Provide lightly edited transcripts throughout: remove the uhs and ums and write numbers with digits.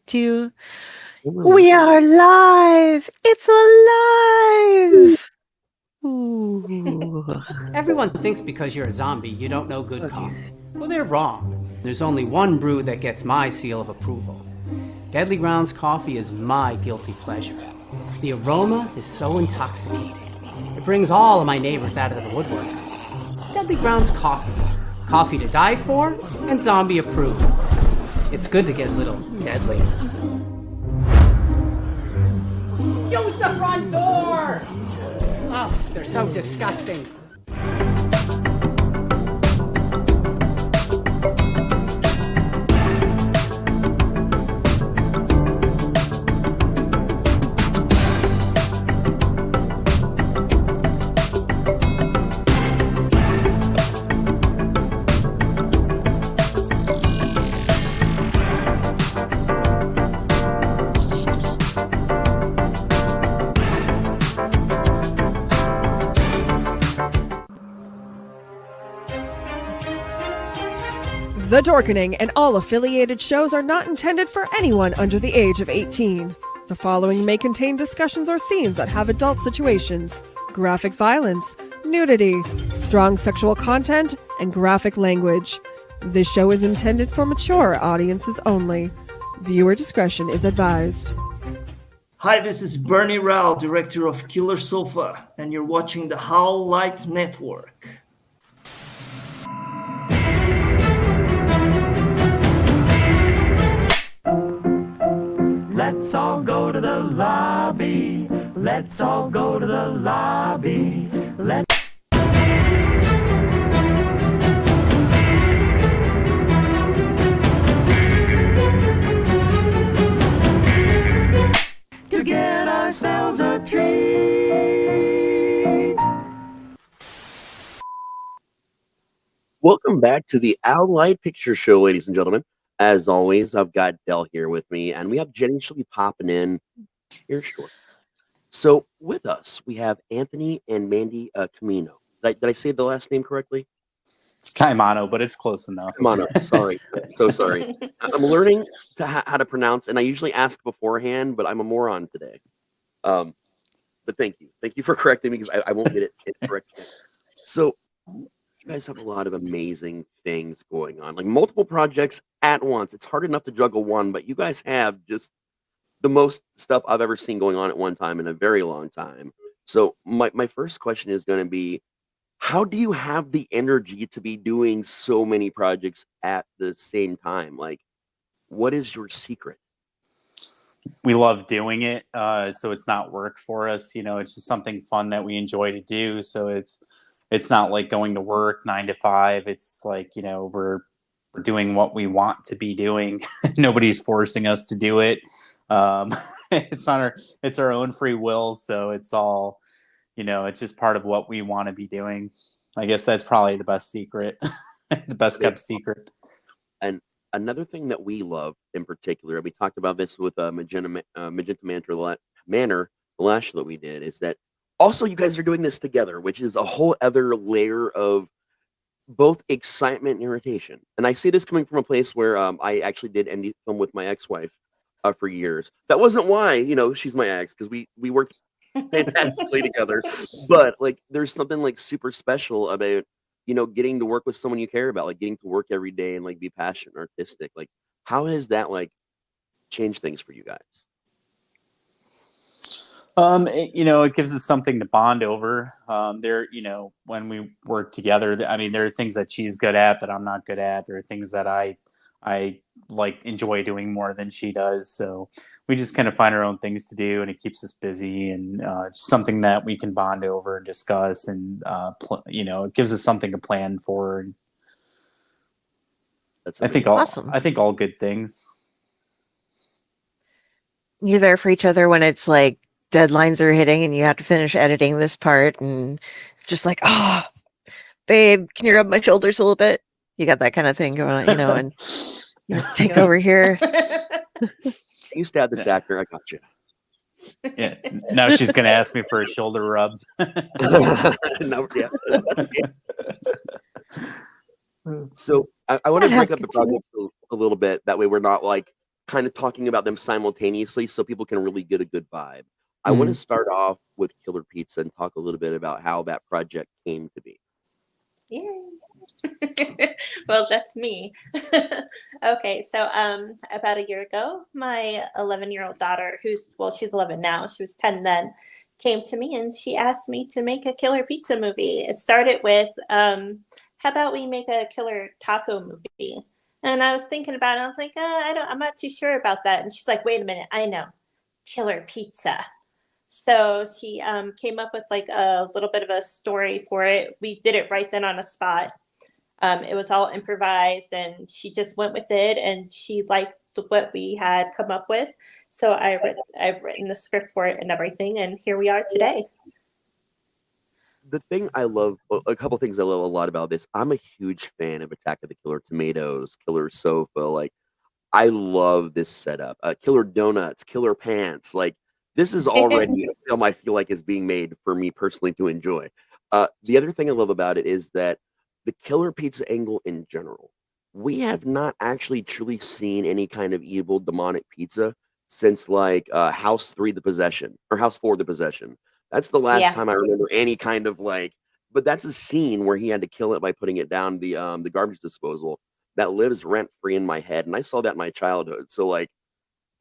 Two. We are live. It's alive. Ooh. Everyone thinks because you're a zombie, you don't know good coffee. Well, they're wrong. There's only one brew that gets my seal of approval. Deadly Grounds coffee is my guilty pleasure. The aroma is so intoxicating. It brings all of my neighbors out of the woodwork. Deadly Grounds coffee. Coffee to die for and zombie approved. It's good to get a little deadly. Use the front door! Oh, they're so disgusting. The Dorkening and all affiliated shows are not intended for anyone under the age of 18. The following may contain discussions or scenes that have adult situations, graphic violence, nudity, strong sexual content, and graphic language. This show is intended for mature audiences only. Viewer discretion is advised. Hi, this is Bernie Rao, director of Killer Sofa, and you're watching the Howl Light Network. Let's all go to the lobby. Let's all go to the lobby. Let's to get ourselves a treat. Welcome back to the Owl Light Picture Show, ladies and gentlemen. As always, I've got Del here with me, and we have Jenny. She'll be popping in here short. So with us, we have Anthony and Mandee Caimano. Did I say the last name correctly? It's Caimano, but it's close enough. Caimano. Sorry. So sorry. I'm learning how to pronounce, and I usually ask beforehand, but I'm a moron today. But thank you. Thank you for correcting me, because I won't get it correct. So you guys have a lot of amazing things going on, like multiple projects at once. It's hard enough to juggle one, but you guys have just the most stuff I've ever seen going on at one time in a very long time. So my first question is going to be, how do you have the energy to be doing so many projects at the same time? Like, what is your secret? We love doing it, so it's not work for us. It's just something fun that we enjoy to do. So it's not like going to work 9 to 5. It's like, we're doing what we want to be doing. Nobody's forcing us to do it. It's our own free will. So it's all, it's just part of what we want to be doing. I guess that's probably the best secret, the best kept secret. And another thing that we love in particular, we talked about this with Magenta Manor, the last show that we did, is that also you guys are doing this together, which is a whole other layer of both excitement and irritation. And I say this coming from a place where I actually did indie film with my ex-wife for years. That wasn't why, she's my ex, because we worked fantastically together. But like, there's something like super special about, getting to work with someone you care about, like getting to work every day and like be passionate and artistic. Like, how has that like changed things for you guys? It gives us something to bond over. When we work together, there are things that she's good at that I'm not good at. There are things that I like enjoy doing more than she does. So we just kind of find our own things to do, and it keeps us busy, and it's something that we can bond over and discuss, and it gives us something to plan for. That's awesome. I think all good things. You're there for each other when it's like deadlines are hitting and you have to finish editing this part, and it's just like, oh, babe, can you rub my shoulders a little bit? You got that kind of thing going on, and take over here. You stab this actor, I got you. Yeah. Now she's gonna ask me for a shoulder rub. No, yeah. So I want That to break has up the continued. project a little bit. That way, we're not like kind of talking about them simultaneously, so people can really get a good vibe. I want to start off with Killer Pizza and talk a little bit about how that project came to be. Yay. Well, that's me. Okay, so about a year ago, my 11-year-old daughter, she's 11 now, she was 10 then, came to me and she asked me to make a killer pizza movie. It started with, how about we make a killer taco movie? And I was thinking about it. I was like, I'm not too sure about that. And she's like, wait a minute, I know, killer pizza. So she came up with like a little bit of a story for it. We did it right then on the spot. It was all improvised, and she just went with it, and she liked what we had come up with. So I've written the script for it and everything, and here we are today. The thing I love, a couple things I love a lot about this. I'm a huge fan of Attack of the Killer Tomatoes, Killer Sofa. Like, I love this setup. Killer Donuts, Killer Pants. Like, this is already a film I feel like is being made for me personally to enjoy. The other thing I love about it is that the killer pizza angle in general, we have not actually truly seen any kind of evil demonic pizza since like House 3 The Possession or House 4 The Possession. That's the last Yeah. time I remember any kind of like, but that's a scene where he had to kill it by putting it down the garbage disposal that lives rent free in my head. And I saw that in my childhood. So like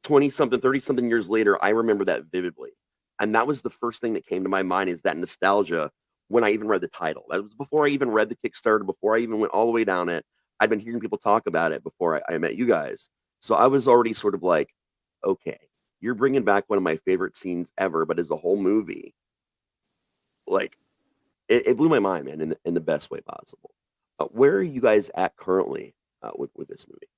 20 something, 30 something years later, I remember that vividly. And that was the first thing that came to my mind is that nostalgia when I even read the title. That was before I even read the Kickstarter, before I even went all the way down it. I'd been hearing people talk about it before I met you guys. So I was already sort of like, okay, you're bringing back one of my favorite scenes ever, but as a whole movie, like, it blew my mind, man, in the best way possible. Where are you guys at currently with this movie?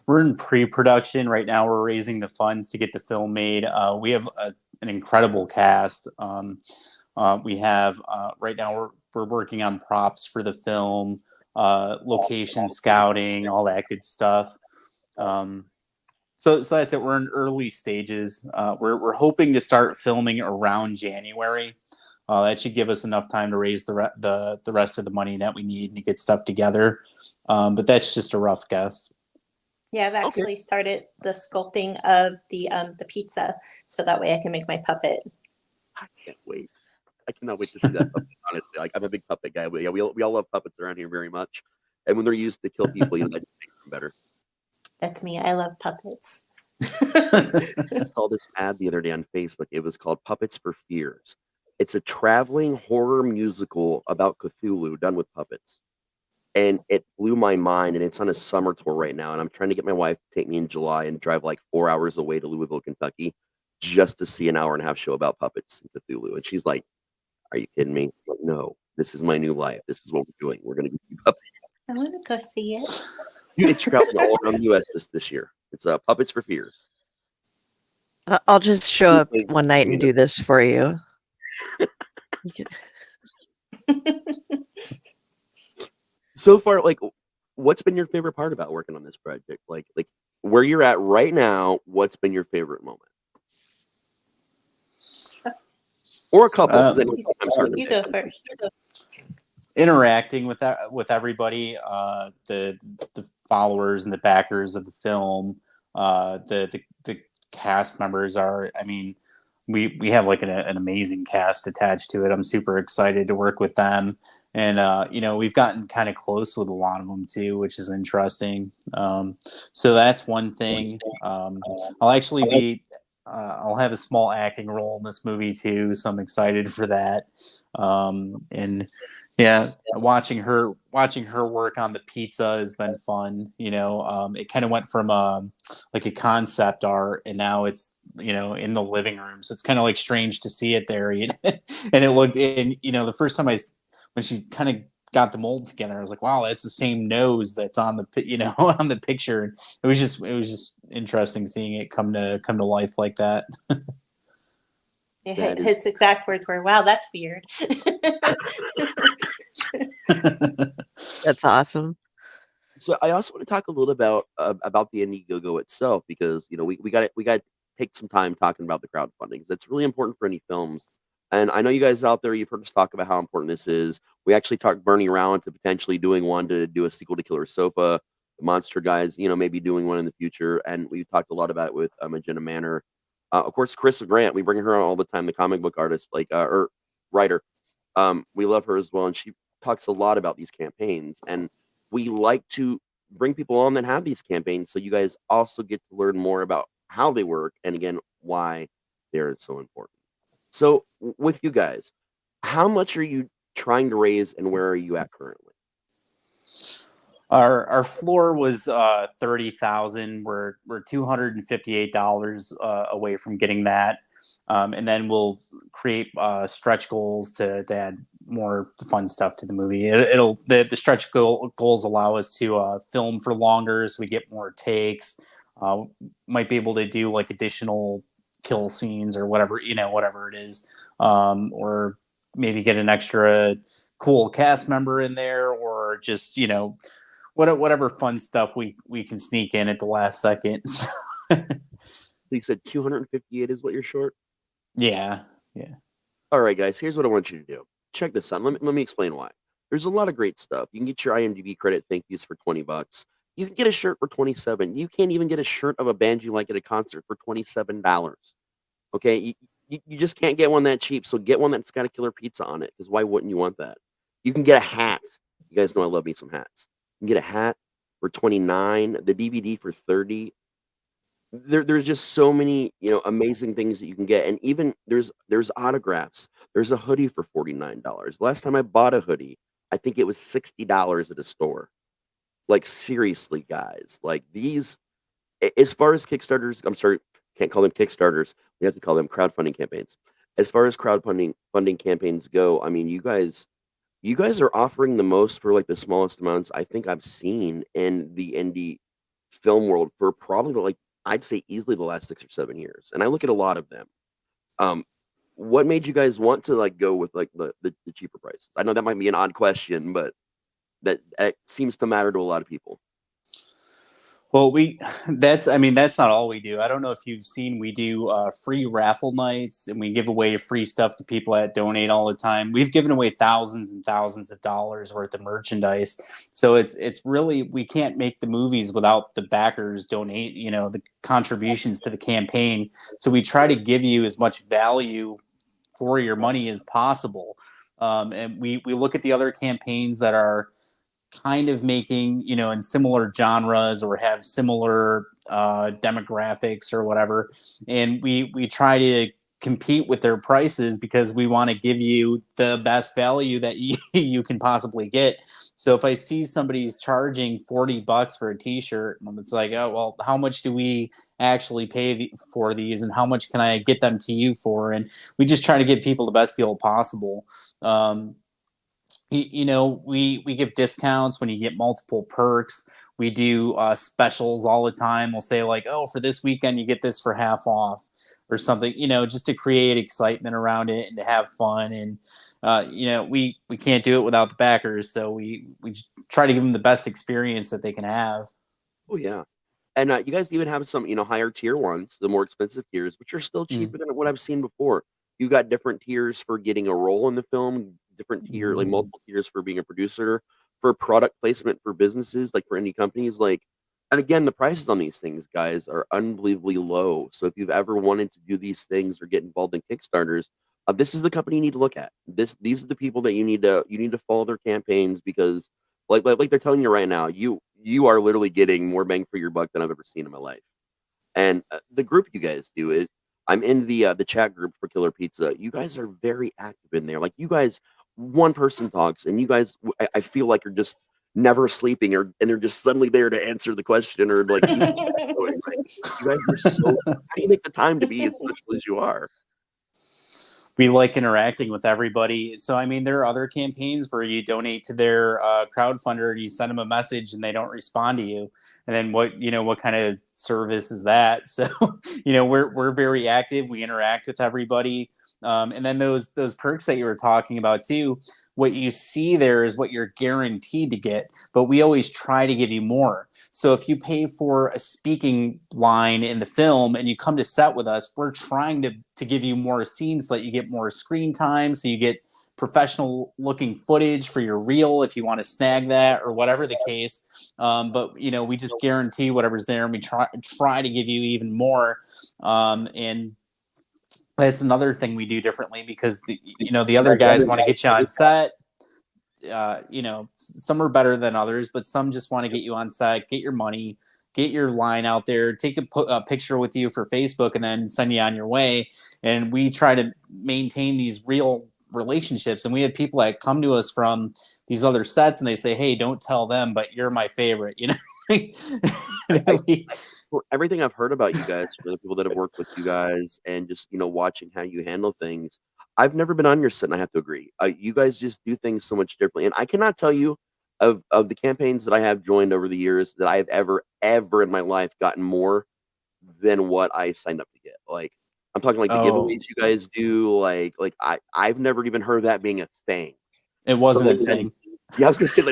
We're in pre-production right now. We're raising the funds to get the film made. We have an incredible cast. We have right now we're working on props for the film, location scouting, all that good stuff. So that's it. We're in early stages. We're hoping to start filming around January. That should give us enough time to raise the rest of the money that we need to get stuff together. But that's just a rough guess. Yeah, I've actually started the sculpting of the pizza, so that way I can make my puppet. I can't wait. I cannot wait to see that puppet, honestly. Like, I'm a big puppet guy. We all love puppets around here very much. And when they're used to kill people, that just makes them better. That's me. I love puppets. I saw this ad the other day on Facebook. It was called Puppets for Fears. It's a traveling horror musical about Cthulhu done with puppets. And it blew my mind, and it's on a summer tour right now. And I'm trying to get my wife to take me in July and drive like 4 hours away to Louisville, Kentucky, just to see an hour-and-a-half show about puppets and Cthulhu. And she's like, "Are you kidding me?" I'm like, "No, this is my new life. This is what we're doing. We're going to do puppets." I want to go see it. It's traveling all around the U.S. this year. It's Puppets for Fears. I'll just show up one night and do this for you. So far, like, what's been your favorite part about working on this project? Like where you're at right now, what's been your favorite moment? Or a couple. You go first. Interacting with everybody, the followers and the backers of the film, the cast members are. I mean, we have like an amazing cast attached to it. I'm super excited to work with them. And, we've gotten kind of close with a lot of them too, which is interesting. So that's one thing. I'll actually be, I'll have a small acting role in this movie too. So I'm excited for that. And yeah, watching her work on the pizza has been fun. It kind of went from like a concept art, and now it's in the living room. So it's kind of like strange to see it there. And it looked, and the first time when she kind of got the mold together, I was like, wow, that's the same nose that's on the on the picture. It was just interesting seeing it come to life like that. Yeah, his exact words were, "Wow, that's weird." That's awesome. So I also want to talk a little about the Indiegogo itself, because we got to take some time talking about the crowdfunding, because that's really important for any films And I know you guys out there, you've heard us talk about how important this is. We actually talked Bernie around to potentially doing one to do a sequel to Killer Sofa. The Monster guys, maybe doing one in the future. And we've talked a lot about it with Magenta Manor. Of course, Chris Grant, we bring her on all the time, the comic book artist, or writer. We love her as well. And she talks a lot about these campaigns. And we like to bring people on that have these campaigns so you guys also get to learn more about how they work and, again, why they're so important. So with you guys, how much are you trying to raise and where are you at currently? Our floor was 30,000. We're $258 away from getting that, and then we'll create stretch goals to add more fun stuff to the movie. The stretch goals allow us to film for longer, so we get more takes. Might be able to do like additional kill scenes or whatever it is, or maybe get an extra cool cast member in there, or just whatever fun stuff we can sneak in at the last second. So you said 258 is what you're short? Yeah. All right, guys, here's what I want you to do. Check this out. Let me explain why. There's a lot of great stuff. You can get your IMDb credit thank yous for $20. You can get a shirt for $27. You can't even get a shirt of a band you like at a concert for $27. Okay, you just can't get one that cheap. So get one that's got a killer pizza on it, because why wouldn't you want that? You can get a hat. You guys know I love me some hats. You can get a hat for $29. The DVD for $30. There's just so many amazing things that you can get, and even there's autographs. There's a hoodie for $49. Last time I bought a hoodie, I think it was $60 at a store. Like, seriously, guys, like these, as far as Kickstarters, I'm sorry, can't call them Kickstarters. We have to call them crowdfunding campaigns. As far as funding campaigns go, I mean, you guys are offering the most for like the smallest amounts I think I've seen in the indie film world for probably like, I'd say easily the last 6 or 7 years. And I look at a lot of them. What made you guys want to like go with like the cheaper prices? I know that might be an odd question, but that seems to matter to a lot of people. Well, that's not all we do. I don't know if you've seen, we do free raffle nights, and we give away free stuff to people that donate all the time. We've given away thousands and thousands of dollars worth of merchandise. So it's really, we can't make the movies without the backers donate, the contributions to the campaign. So we try to give you as much value for your money as possible. And we look at the other campaigns that are kind of making, in similar genres or have similar demographics or whatever. And we try to compete with their prices because we want to give you the best value that you can possibly get. So if I see somebody's charging $40 for a t-shirt, and it's like, oh, well, how much do we actually pay for these, and how much can I get them to you for? And we just try to give people the best deal possible. We give discounts when you get multiple perks. We do specials all the time. We'll say like, oh, for this weekend, you get this for half off or something, just to create excitement around it and to have fun. And, we can't do it without the backers. So we just try to give them the best experience that they can have. Oh, yeah. And you guys even have some, higher tier ones, the more expensive tiers, which are still cheaper than what I've seen before. You got different tiers for getting a role in the film, different tier, like multiple tiers for being a producer, for product placement for businesses, like for indie companies. Like, and again, the prices on these things, guys, are unbelievably low. So if you've ever wanted to do these things or get involved in Kickstarters, this is the company you need to look at. These are the people that you need to follow their campaigns, because like they're telling you right now, you are literally getting more bang for your buck than I've ever seen in my life. And the group you guys do it. I'm in the chat group for Killer Pizza. You guys are very active in there. Like, you guys, one person talks, and you guys, I feel like, are just never sleeping, and they're just suddenly there to answer the question, or like, you guys are so. How do you make the time to be as social as you are? We like interacting with everybody. So, there are other campaigns where you donate to their crowdfunder and you send them a message and they don't respond to you. And then what kind of service is that? So, we're very active. We interact with everybody. And then those perks that you were talking about too, what you see there is what you're guaranteed to get, but we always try to give you more. So if you pay for a speaking line in the film and you come to set with us, we're trying to give you more scenes so that you get more screen time, so you get professional looking footage for your reel if you want to snag that or whatever the case. But you know, we just guarantee whatever's there, and we try to give you even more. And that's another thing we do differently, because the other guys want to get you on set. Some are better than others, but some just want to get you on set, get your money, get your line out there, take a picture with you for Facebook, and then send you on your way. And we try to maintain these real relationships. And we have people that come to us from these other sets and they say, hey, don't tell them, but you're my favorite, Everything I've heard about you guys, from the people that have worked with you guys, and just watching how you handle things, I've never been on your set, and I have to agree. You guys just do things so much differently, and I cannot tell you of the campaigns that I have joined over the years that I have ever in my life gotten more than what I signed up to get. Like, I'm talking like the giveaways you guys do. Like I've never even heard that being a thing. It wasn't a thing. Yeah, I was gonna say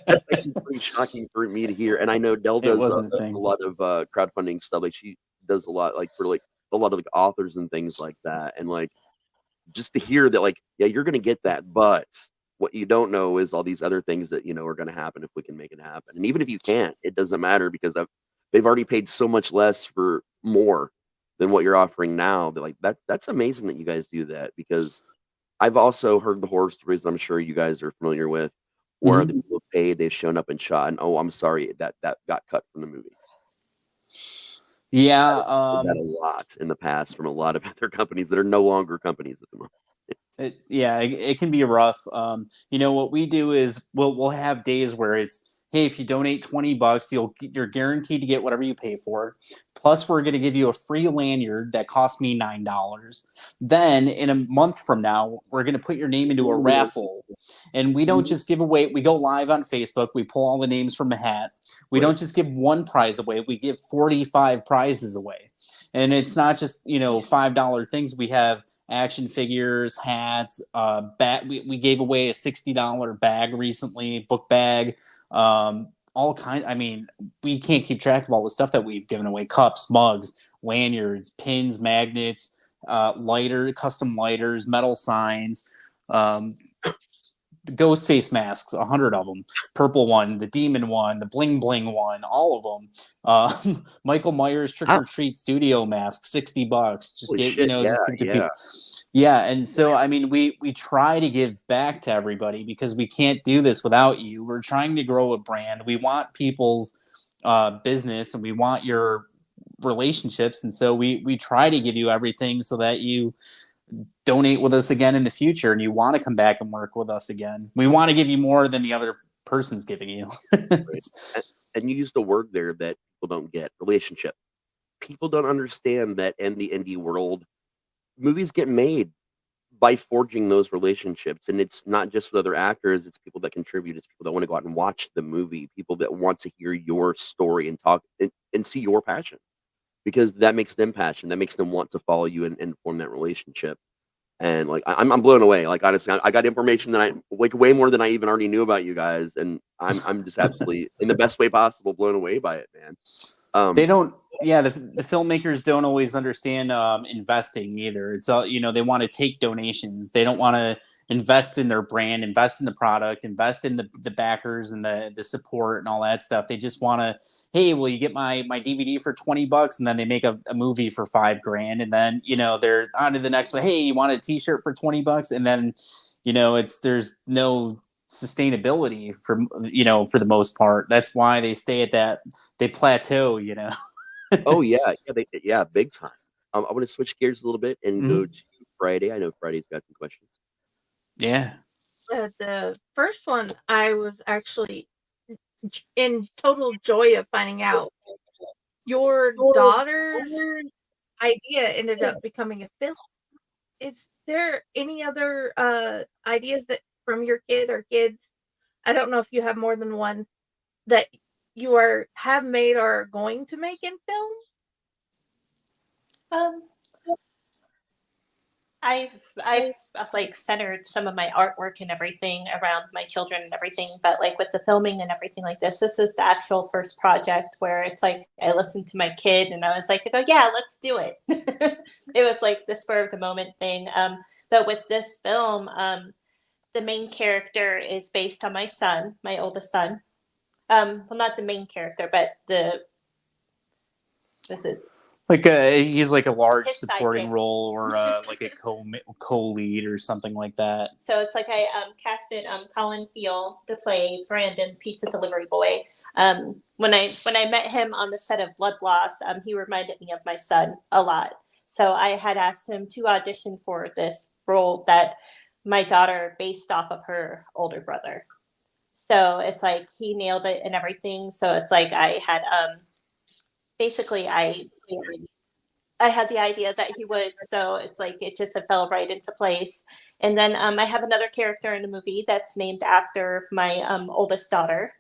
that's actually pretty shocking for me to hear. And I know Del does a lot of crowdfunding stuff. Like, she does a lot, like, for like a lot of like authors and things like that. And like, just to hear that, like, yeah, you're gonna get that, but what you don't know is all these other things that are gonna happen if we can make it happen. And even if you can't, it doesn't matter, because they've already paid so much less for more than what you're offering now. That, like, that's amazing that you guys do that, because I've also heard the horror stories I'm sure you guys are familiar with, where the people paid, they've shown up and shot, and I'm sorry, that got cut from the movie. Yeah, that a lot in the past from a lot of other companies that are no longer companies at the moment. It can be rough. What we do is we'll have days where it's, hey, if you donate $20, you're guaranteed to get whatever you pay for. Plus, we're going to give you a free lanyard that costs me $9. Then, in a month from now, we're going to put your name into a raffle. And we don't just give away, we go live on Facebook, we pull all the names from a hat. We don't just give one prize away, we give 45 prizes away. And it's not just, $5 things. We have action figures, hats, we gave away a $60 bag recently, book bag. All kinds. I mean, we can't keep track of all the stuff that we've given away: cups, mugs, lanyards, pins, magnets, custom lighters, metal signs, the ghost face masks, 100 of them, purple one, the demon one, the bling bling one, all of them. Michael Myers Trick or Treat studio mask, $60. Just give it to people. Yeah, and so I mean, we try to give back to everybody, because we can't do this without you. We're trying to grow a brand. We want people's business, and we want your relationships, and so we try to give you everything so that you donate with us again in the future, and you want to come back and work with us again. We want to give you more than the other person's giving you. Right. And you used a word there that people don't get: relationship. People don't understand that in the indie world, movies get made by forging those relationships. And it's not just with other actors, it's people that contribute, it's people that want to go out and watch the movie, people that want to hear your story and talk and see your passion, because that makes them passionate, that makes them want to follow you and form that relationship. And like, I'm blown away. Like, honestly, I got information that I like way more than I even already knew about you guys, and I'm just absolutely, in the best way possible, blown away by it, man. They don't. Yeah, the filmmakers don't always understand investing either. It's they want to take donations. They don't want to invest in their brand, invest in the product, invest in the backers and the support and all that stuff. They just want to, hey, will you get my DVD for $20? And then they make a movie for $5,000, and then they're on to the next one. Hey, you want a T-shirt for $20? And then there's no sustainability for the most part. That's why they stay at that, they plateau. Oh yeah, big time. I want to switch gears a little bit and go to Friday. I know Friday's got some questions. Yeah. The first one, I was actually in total joy of finding out your daughter's idea ended up becoming a film. Is there any other ideas that from your kid or kids? I don't know if you have more than one that you have made or are going to make in film. I've like centered some of my artwork and everything around my children and everything, but like with the filming and everything like this is the actual first project where it's like I listened to my kid and I was like, I go, yeah, let's do it. It was like the spur of the moment thing. But with this film, the main character is based on my son, my oldest son. Well, not the main character, but what's it? Like he's like a large His supporting sidekick. role or like a co-lead or something like that. So it's like I casted Colin Field to play Brandon, pizza delivery boy. When I met him on the set of Blood Loss, he reminded me of my son a lot. So I had asked him to audition for this role that my daughter based off of her older brother. So it's like he nailed it and everything. So it's like I had basically I had the idea that he would, so it's like it just fell right into place. And then I have another character in the movie that's named after my oldest daughter.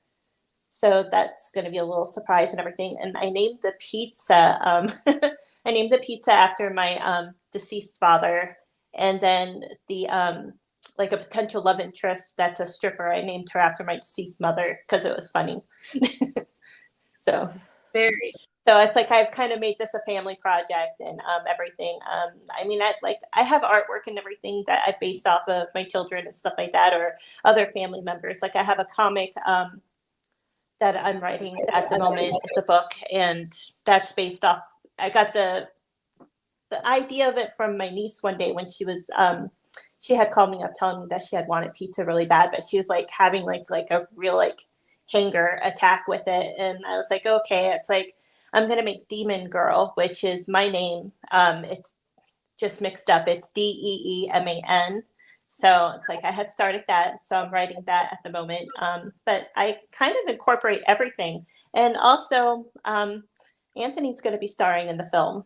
So that's going to be a little surprise and everything. And I named the pizza. I named the pizza after my deceased father. And then the like a potential love interest that's a stripper. I named her after my deceased mother because it was funny. So Very. So it's like I've kind of made this a family project and everything. I mean, I have artwork and everything that I based off of my children and stuff like that, or other family members. Like I have a comic that I'm writing at the moment. It's a book, and that's based off. I got the idea of it from my niece one day when she was she had called me up telling me that she had wanted pizza really bad, but she was like having like a real like hanger attack with it, and I was like, okay, it's like. I'm going to make Demon Girl, which is my name. It's just mixed up. It's Deeman. So it's like I had started that. So I'm writing that at the moment. But I kind of incorporate everything. And also, Anthony's going to be starring in the film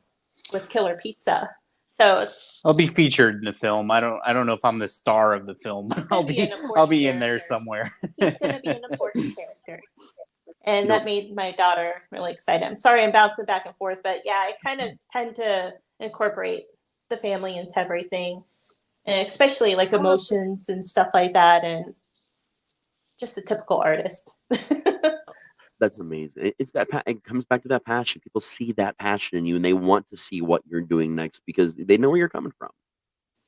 with Killer Pizza. So I'll be featured in the film. I don't know if I'm the star of the film, but I'll be in there somewhere. He's going to be an important character. And that made my daughter really excited. I'm sorry I'm bouncing back and forth, but yeah, I kind of tend to incorporate the family into everything, and especially like emotions and stuff like that, and just a typical artist. That's amazing. It's that it comes back to that passion. People see that passion in you, and they want to see what you're doing next because they know where you're coming from,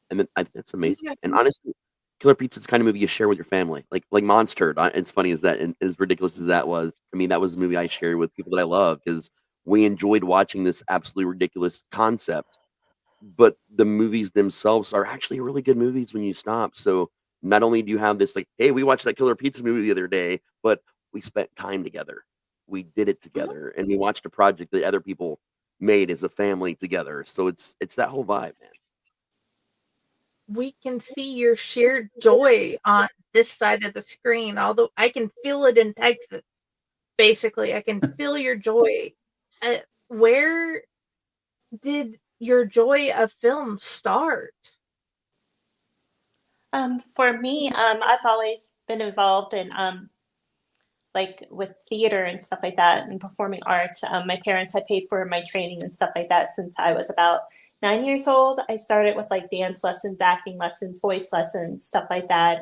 and that's amazing. And honestly, Killer Pizza is the kind of movie you share with your family, like Monster. It's funny as that, and as ridiculous as that was, to me, that was a movie I shared with people that I love because we enjoyed watching this absolutely ridiculous concept. But the movies themselves are actually really good movies when you stop. So not only do you have this like, hey, we watched that Killer Pizza movie the other day, but we spent time together. We did it together, and we watched a project that other people made as a family together. So it's that whole vibe, man. We can see your shared joy on this side of the screen, although I can feel it in Texas. Basically, I can feel your joy. Where did your joy of film start? For me, I've always been involved in like with theater and stuff like that and performing arts. My parents had paid for my training and stuff like that since I was about 9 years old. I started with like dance lessons, acting lessons, voice lessons, stuff like that.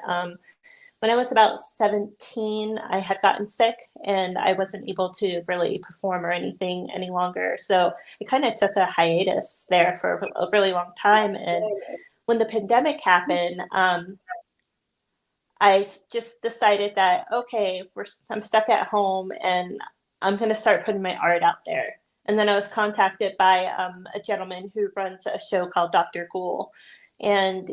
When I was about 17, I had gotten sick and I wasn't able to really perform or anything any longer. So I kind of took a hiatus there for a really long time. And when the pandemic happened, I just decided that, okay, I'm stuck at home and I'm going to start putting my art out there. And then I was contacted by a gentleman who runs a show called Dr. Ghoul. And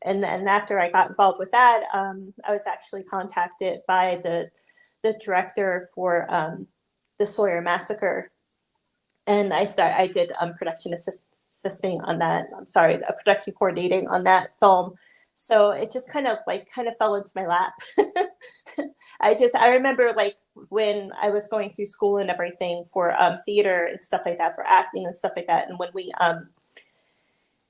then after I got involved with that, I was actually contacted by the director for the Sawyer Massacre. And I did production assisting on that. Production coordinating on that film. So it just kind of fell into my lap. I remember like when I was going through school and everything for theater and stuff like that, for acting and stuff like that. And when we,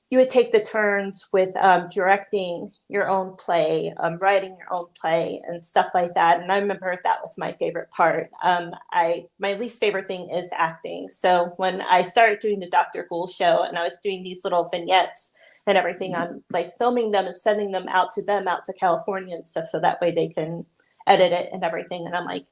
you would take the turns with directing your own play, writing your own play and stuff like that. And I remember that was my favorite part. My least favorite thing is acting. So when I started doing the Dr. Ghoul show and I was doing these little vignettes, and everything. I'm like filming them and sending them out to California and stuff, so that way they can edit it and everything. And I'm like,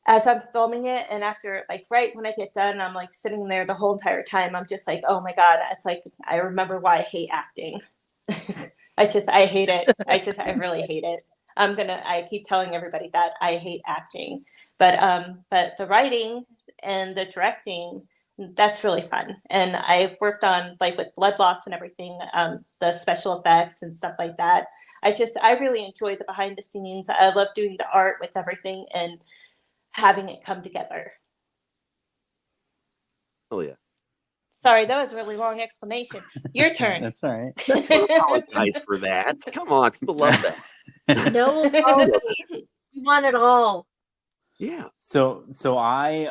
as I'm filming it, and after, like, right when I get done, I'm like sitting there the whole entire time. I'm just like, oh my God, it's like, I remember why I hate acting. I hate it. I really hate it. I keep telling everybody that I hate acting, but the writing and the directing, that's really fun. And I've worked on, like, with blood loss and everything, the special effects and stuff like that. I really enjoy the behind the scenes. I love doing the art with everything and having it come together. Oh yeah. Sorry, that was a really long explanation. Your turn. That's all right. That's not apologize for that. Come on, people love that. No apologies. We want it all. Yeah. So I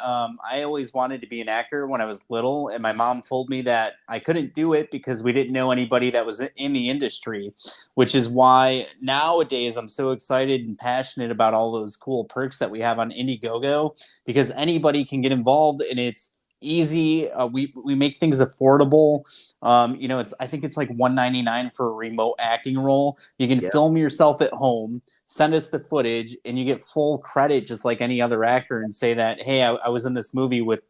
always wanted to be an actor when I was little, and my mom told me that I couldn't do it because we didn't know anybody that was in the industry, which is why nowadays I'm so excited and passionate about all those cool perks that we have on Indiegogo, because anybody can get involved and it's easy. We make things affordable. I think it's like $1.99 for a remote acting role. You can film yourself at home, send us the footage, and you get full credit just like any other actor, and say that, hey, I was in this movie with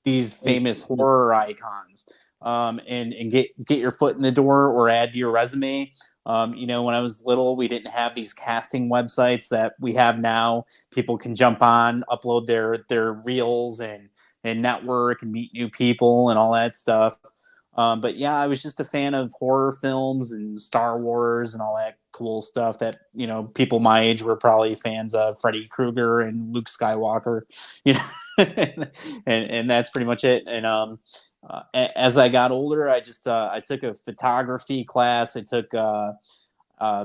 these famous horror icons. And get your foot in the door or add to your resume. When I was little, we didn't have these casting websites that we have now. People can jump on, upload their reels and network and meet new people and all that stuff. But yeah, I was just a fan of horror films and Star Wars and all that cool stuff that, people my age were probably fans of, Freddy Krueger and Luke Skywalker, and that's pretty much it. And as I got older, I took a photography class. I took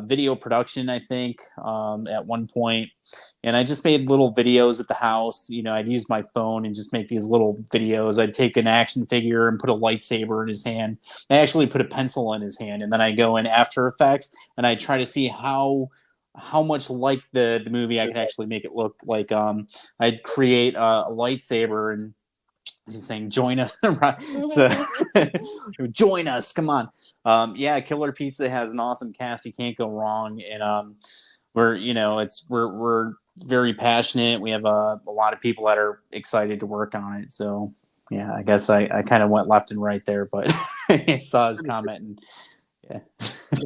video production, I think, at one point. And I just made little videos at the house. I'd use my phone and just make these little videos. I'd take an action figure and put a lightsaber in his hand. I actually put a pencil in his hand, and then I go in After Effects and I try to see how much like the movie I could actually make it look like. I'd create a lightsaber, and he's saying, join us. So, join us, come on. Killer Pizza has an awesome cast. You can't go wrong. And we're very passionate. We have a lot of people that are excited to work on it. So yeah, I guess I kind of went left and right there, but I saw his comment, and yeah.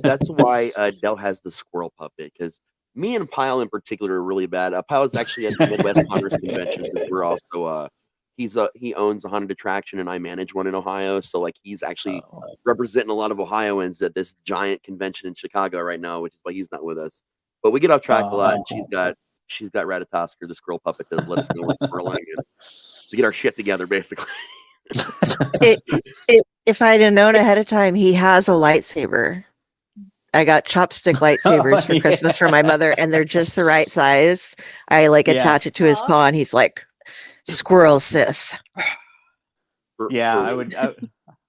That's why Del has the squirrel puppet, because me and Pyle in particular are really bad. Pyle's actually at the Midwest Hunters Convention, because we're also he owns a haunted attraction and I manage one in Ohio. So like he's actually representing a lot of Ohioans at this giant convention in Chicago right now, which is why he's not with us. But we get off track a lot. And she's got Ratatosker, the squirrel puppet, to let us know what's swirling and to get our shit together, basically. If I'd have known ahead of time, he has a lightsaber. I got chopstick lightsabers for Christmas for my mother, and they're just the right size. I attach it to his paw, and he's like, squirrel Sith.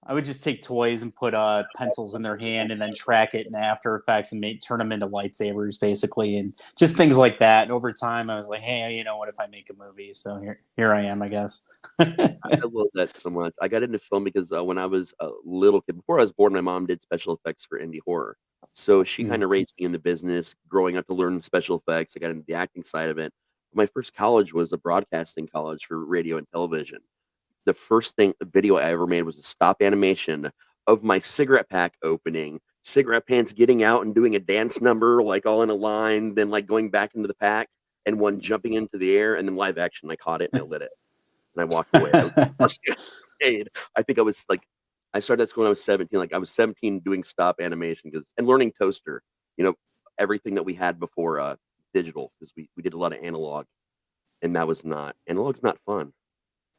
I would just take toys and put pencils in their hand and then track it in After Effects and turn them into lightsabers, basically, and just things like that. And over time, I was like, hey, what if I make a movie? So here I am, I guess. I love that so much. I got into film because when I was a little kid, before I was born, my mom did special effects for indie horror. So she kind of raised me in the business, growing up to learn special effects. I got into the acting side of it. My first college was a broadcasting college for radio and television. The first video I ever made was a stop animation of my cigarette pack opening, cigarette pants getting out and doing a dance number, like all in a line, then like going back into the pack, and one jumping into the air, and then live action. I caught it and I lit it, and I walked away. I think I was like, I started that school when I was 17. Like I was 17 doing stop animation and learning Toaster, everything that we had before digital, because we did a lot of analog, and analog's not fun.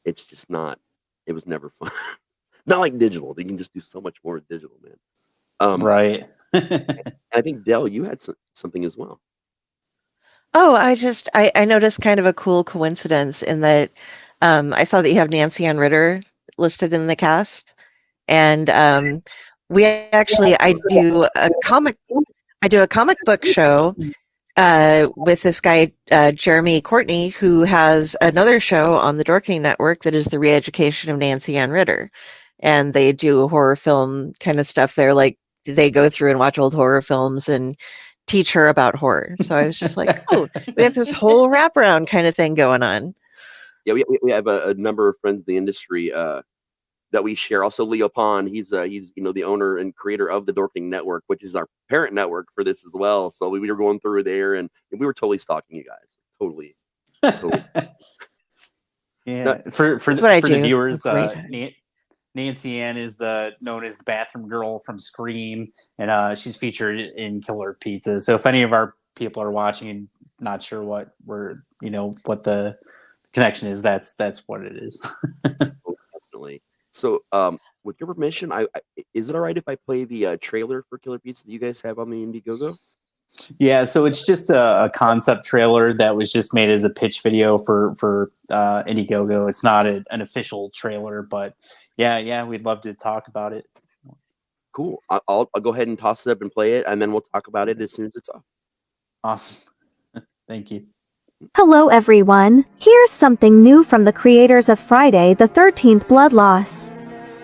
It's just not. It was never fun. Not like digital. You can just do so much more with digital, man. Right. I think Del, you had something as well. Oh, I noticed kind of a cool coincidence in that I saw that you have Nancy Ann Ritter listed in the cast, and I do a comic book show with this guy, Jeremy Courtney, who has another show on the Dorking Network that is the re-education of Nancy Ann Ritter. And they do horror film kind of stuff there. Like they go through and watch old horror films and teach her about horror. So I was just like, oh, we have this whole wraparound kind of thing going on. Yeah, we have a number of friends in the industry that we share. Also, Leo Pond, he's the owner and creator of the Dorking Network, which is our parent network for this as well. So we were going through there, and we were totally stalking you guys. Totally. Yeah, for the viewers, Nancy Ann is known as the bathroom girl from Scream, and she's featured in Killer Pizza. So if any of our people are watching and not sure what the connection is, that's what it is. Definitely. So, with your permission, is it all right if I play the trailer for Killer Pizza that you guys have on the Indiegogo? Yeah, so it's just a concept trailer that was just made as a pitch video for Indiegogo. It's not an official trailer, but yeah, we'd love to talk about it. Cool. I'll go ahead and toss it up and play it, and then we'll talk about it as soon as it's off. Awesome. Thank you. Hello everyone. Here's something new from the creators of Friday the 13th Blood Loss.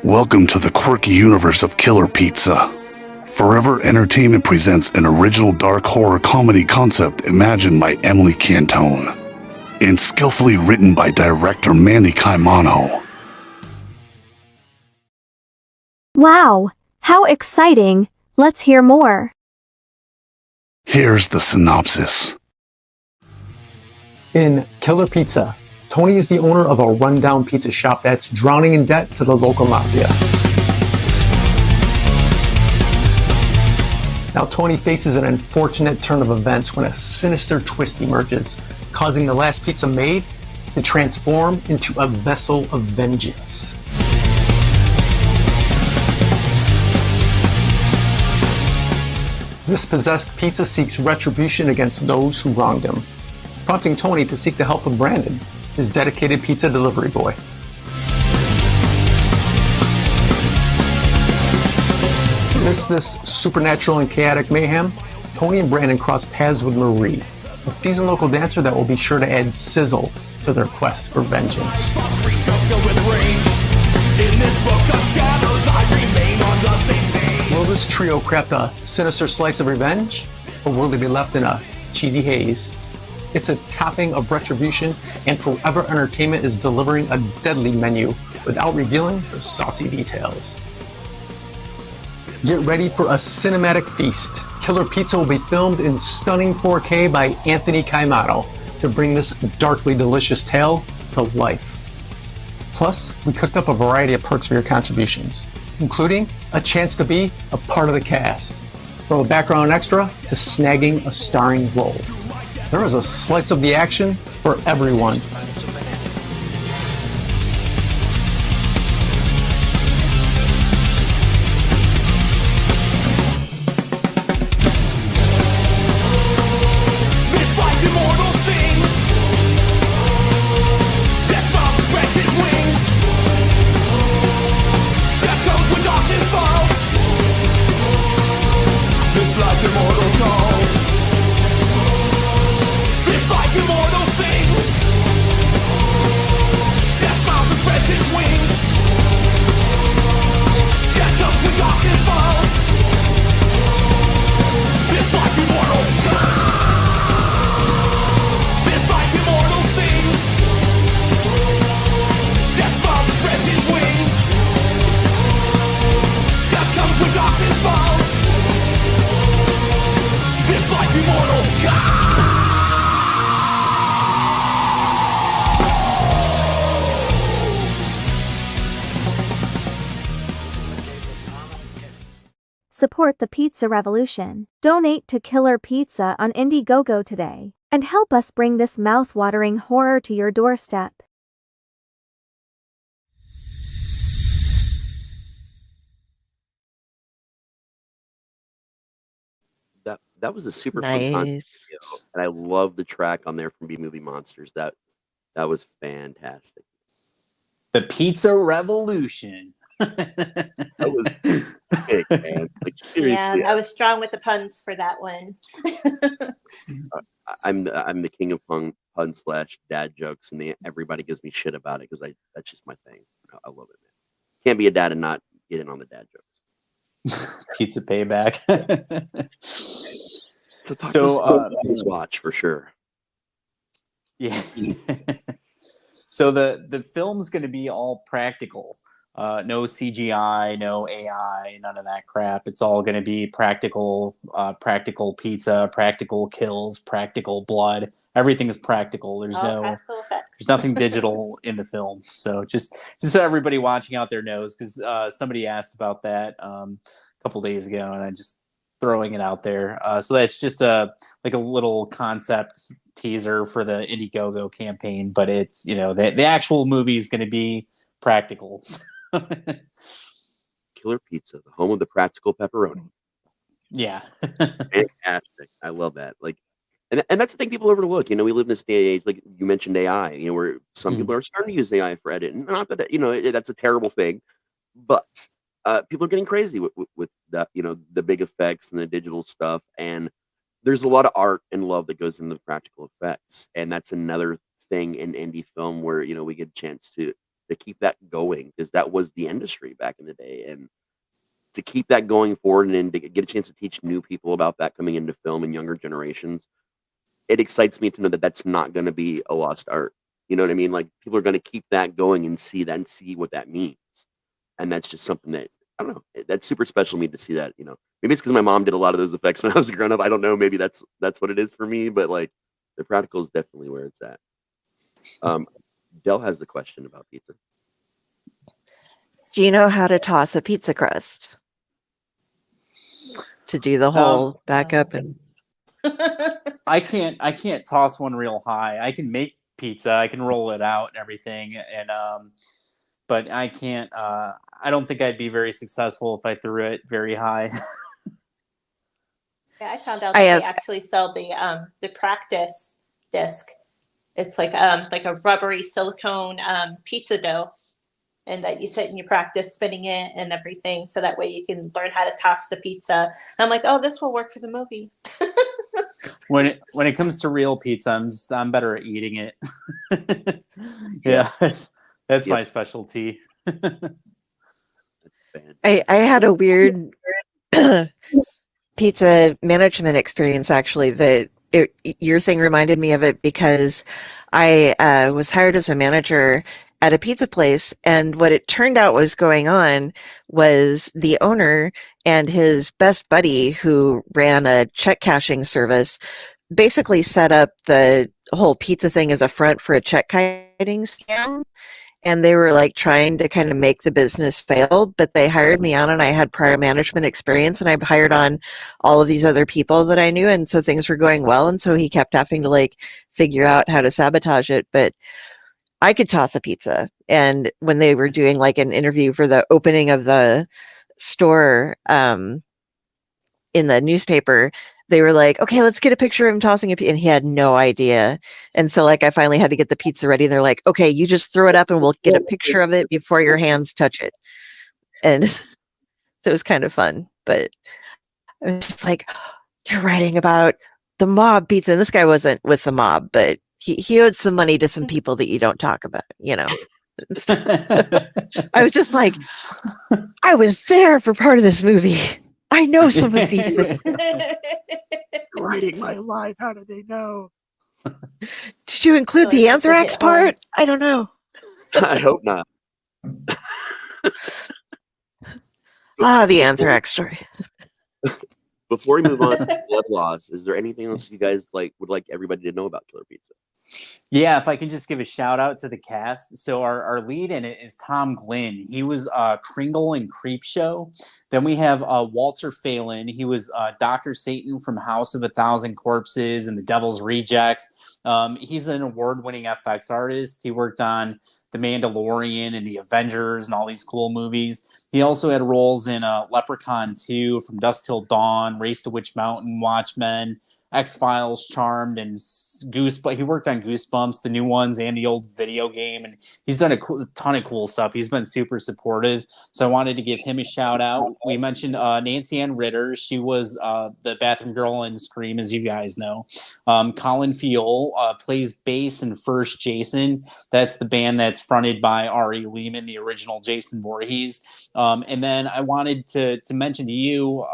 Welcome to the quirky universe of Killer Pizza. Forever Entertainment presents an original dark horror comedy concept imagined by Emily Cantone and skillfully written by director Mandee Caimano. Wow, how exciting! Let's hear more. Here's the synopsis. In Killer Pizza, Tony is the owner of a rundown pizza shop that's drowning in debt to the local mafia. Now Tony faces an unfortunate turn of events when a sinister twist emerges, causing the last pizza made to transform into a vessel of vengeance. This possessed pizza seeks retribution against those who wronged him, prompting Tony to seek the help of Brandon, his dedicated pizza delivery boy. Amidst this supernatural and chaotic mayhem, Tony and Brandon cross paths with Marie, a seasoned local dancer that will be sure to add sizzle to their quest for vengeance. Will this trio craft a sinister slice of revenge, or will they be left in a cheesy haze? It's a topping of retribution, and Forever Entertainment is delivering a deadly menu without revealing the saucy details. Get ready for a cinematic feast. Killer Pizza will be filmed in stunning 4K by Anthony Caimano to bring this darkly delicious tale to life. Plus, we cooked up a variety of perks for your contributions, including a chance to be a part of the cast, from a background extra to snagging a starring role. There is a slice of the action for everyone. Support the pizza revolution. Donate to Killer Pizza on Indiegogo today and help us bring this mouth-watering horror to your doorstep. That was a super fun video, and I love the track on there from B Movie Monsters. That was fantastic. The Pizza Revolution. That was big, man. Like, seriously. Yeah, I was strong with the puns for that one. I'm the king of pun / dad jokes, and everybody gives me shit about it because that's just my thing. I love it, man. Can't be a dad and not get in on the dad jokes. Pizza Payback. So, watch for sure. Yeah. So the film's going to be all practical. No CGI, no AI, none of that crap. It's all going to be practical, practical pizza, practical kills, practical blood. Everything is practical. There's there's nothing digital in the film. So just so everybody watching out there knows, because somebody asked about that a couple days ago, and I just throwing it out there. So that's just a little concept teaser for the Indiegogo campaign, but it's, the actual movie is going to be practical. Killer Pizza, the home of the practical pepperoni. Yeah. Fantastic. I love that. And that's the thing people overlook. We live in this day and age, like you mentioned AI, where some people are starting to use AI for editing. Not that, that's a terrible thing, but people are getting crazy with that, the big effects and the digital stuff. And there's a lot of art and love that goes into the practical effects. And that's another thing in indie film where, we get a chance to keep that going, because that was the industry back in the day. And to keep that going forward and to get a chance to teach new people about that coming into film and younger generations, it excites me to know that that's not going to be a lost art. You know what I mean? Like, people are going to keep that going and see that and see what that means. And that's just something that, I don't know, that's super special to me to see that, maybe it's because my mom did a lot of those effects when I was a grown up. I don't know. Maybe that's what it is for me, but like, the practical is definitely where it's at. Del has the question about pizza. Do you know how to toss a pizza crust? To do the whole back up and I can't toss one real high. I can make pizza, I can roll it out and everything, and but I can't I don't think I'd be very successful if I threw it very high. Yeah, I found out that they actually sell the practice disc. It's like a rubbery silicone pizza dough, and that you sit and you practice spinning it and everything, so that way you can learn how to toss the pizza. I'm like, oh, this will work for the movie. When it comes to real pizza, I'm better at eating it. Yeah, that's my specialty. I had a weird pizza management experience, actually, that your thing reminded me of it, because I was hired as a manager at a pizza place, and what it turned out was going on was the owner and his best buddy, who ran a check cashing service, basically set up the whole pizza thing as a front for a check kiting scam. And they were like trying to kind of make the business fail, but they hired me on, and I had prior management experience, and I hired on all of these other people that I knew. And so things were going well. And so he kept having to like figure out how to sabotage it. But I could toss a pizza. And when they were doing like an interview for the opening of the store in the newspaper, they were like, okay, let's get a picture of him tossing a pizza. And he had no idea. And so like I finally had to get the pizza ready. And they're like, okay, you just throw it up and we'll get a picture of it before your hands touch it. And so it was kind of fun. But I was just like, you're writing about the mob pizza. And this guy wasn't with the mob, but he owed some money to some people that you don't talk about, So I was just like, I was there for part of this movie. I know some of these things. Writing my life. How did they know? Did you include the anthrax part? I don't know. I hope not. The anthrax story. Before we move on to blood loss, is there anything else you guys would like everybody to know about Killer Pizza? Yeah, if I can just give a shout out to the cast. So our lead in it is Tom Glynn. He was Kringle in Creepshow. Then we have Walter Phelan. He was Dr. Satan from House of a Thousand Corpses and The Devil's Rejects. He's an award-winning FX artist. He worked on The Mandalorian and The Avengers and all these cool movies. He also had roles in Leprechaun 2, From Dusk Till Dawn, Race to Witch Mountain, Watchmen, X-Files, Charmed, and Goosebumps. He worked on Goosebumps, the new ones, and the old video game, and he's done a ton of cool stuff. He's been super supportive, so I wanted to give him a shout out. We mentioned Nancy Ann Ritter. She was the bathroom girl in Scream, as you guys know. Colin Fiol plays bass in First Jason. That's the band that's fronted by Ari Lehman, the original Jason Voorhees. And then I wanted to mention to you,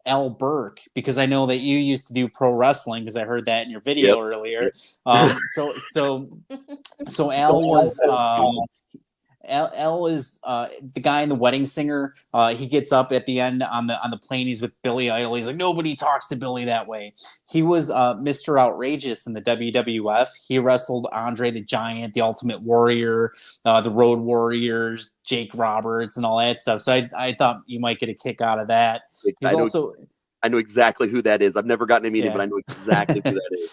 Al Burke, because I know that you used to do pro wrestling, because I heard that in your video earlier. So Al was Al is the guy in The Wedding Singer. He gets up at the end on the plane. He's with Billy Idol. He's like, nobody talks to Billy that way. He was Mr. Outrageous in the WWF. He wrestled Andre the Giant, the Ultimate Warrior, the Road Warriors, Jake Roberts, and all that stuff. So I thought you might get a kick out of that. I know exactly who that is. I've never gotten to meet him, but I know exactly who that is.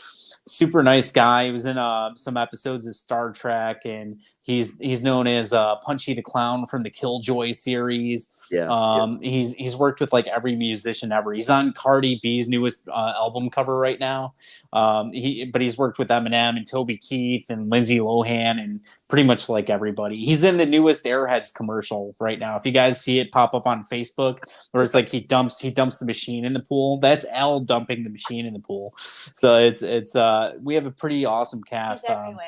Super nice guy. He was in some episodes of Star Trek, and he's known as Punchy the Clown from the Killjoy series. He's worked with like every musician ever. He's on Cardi B's newest album cover right now. But he's worked with Eminem and Toby Keith and Lindsay Lohan and pretty much like everybody. He's in the newest Airheads commercial right now. If you guys see it pop up on Facebook, where it's like he dumps the machine in the pool, that's Al dumping the machine in the pool. So it's we have a pretty awesome cast. He's everywhere.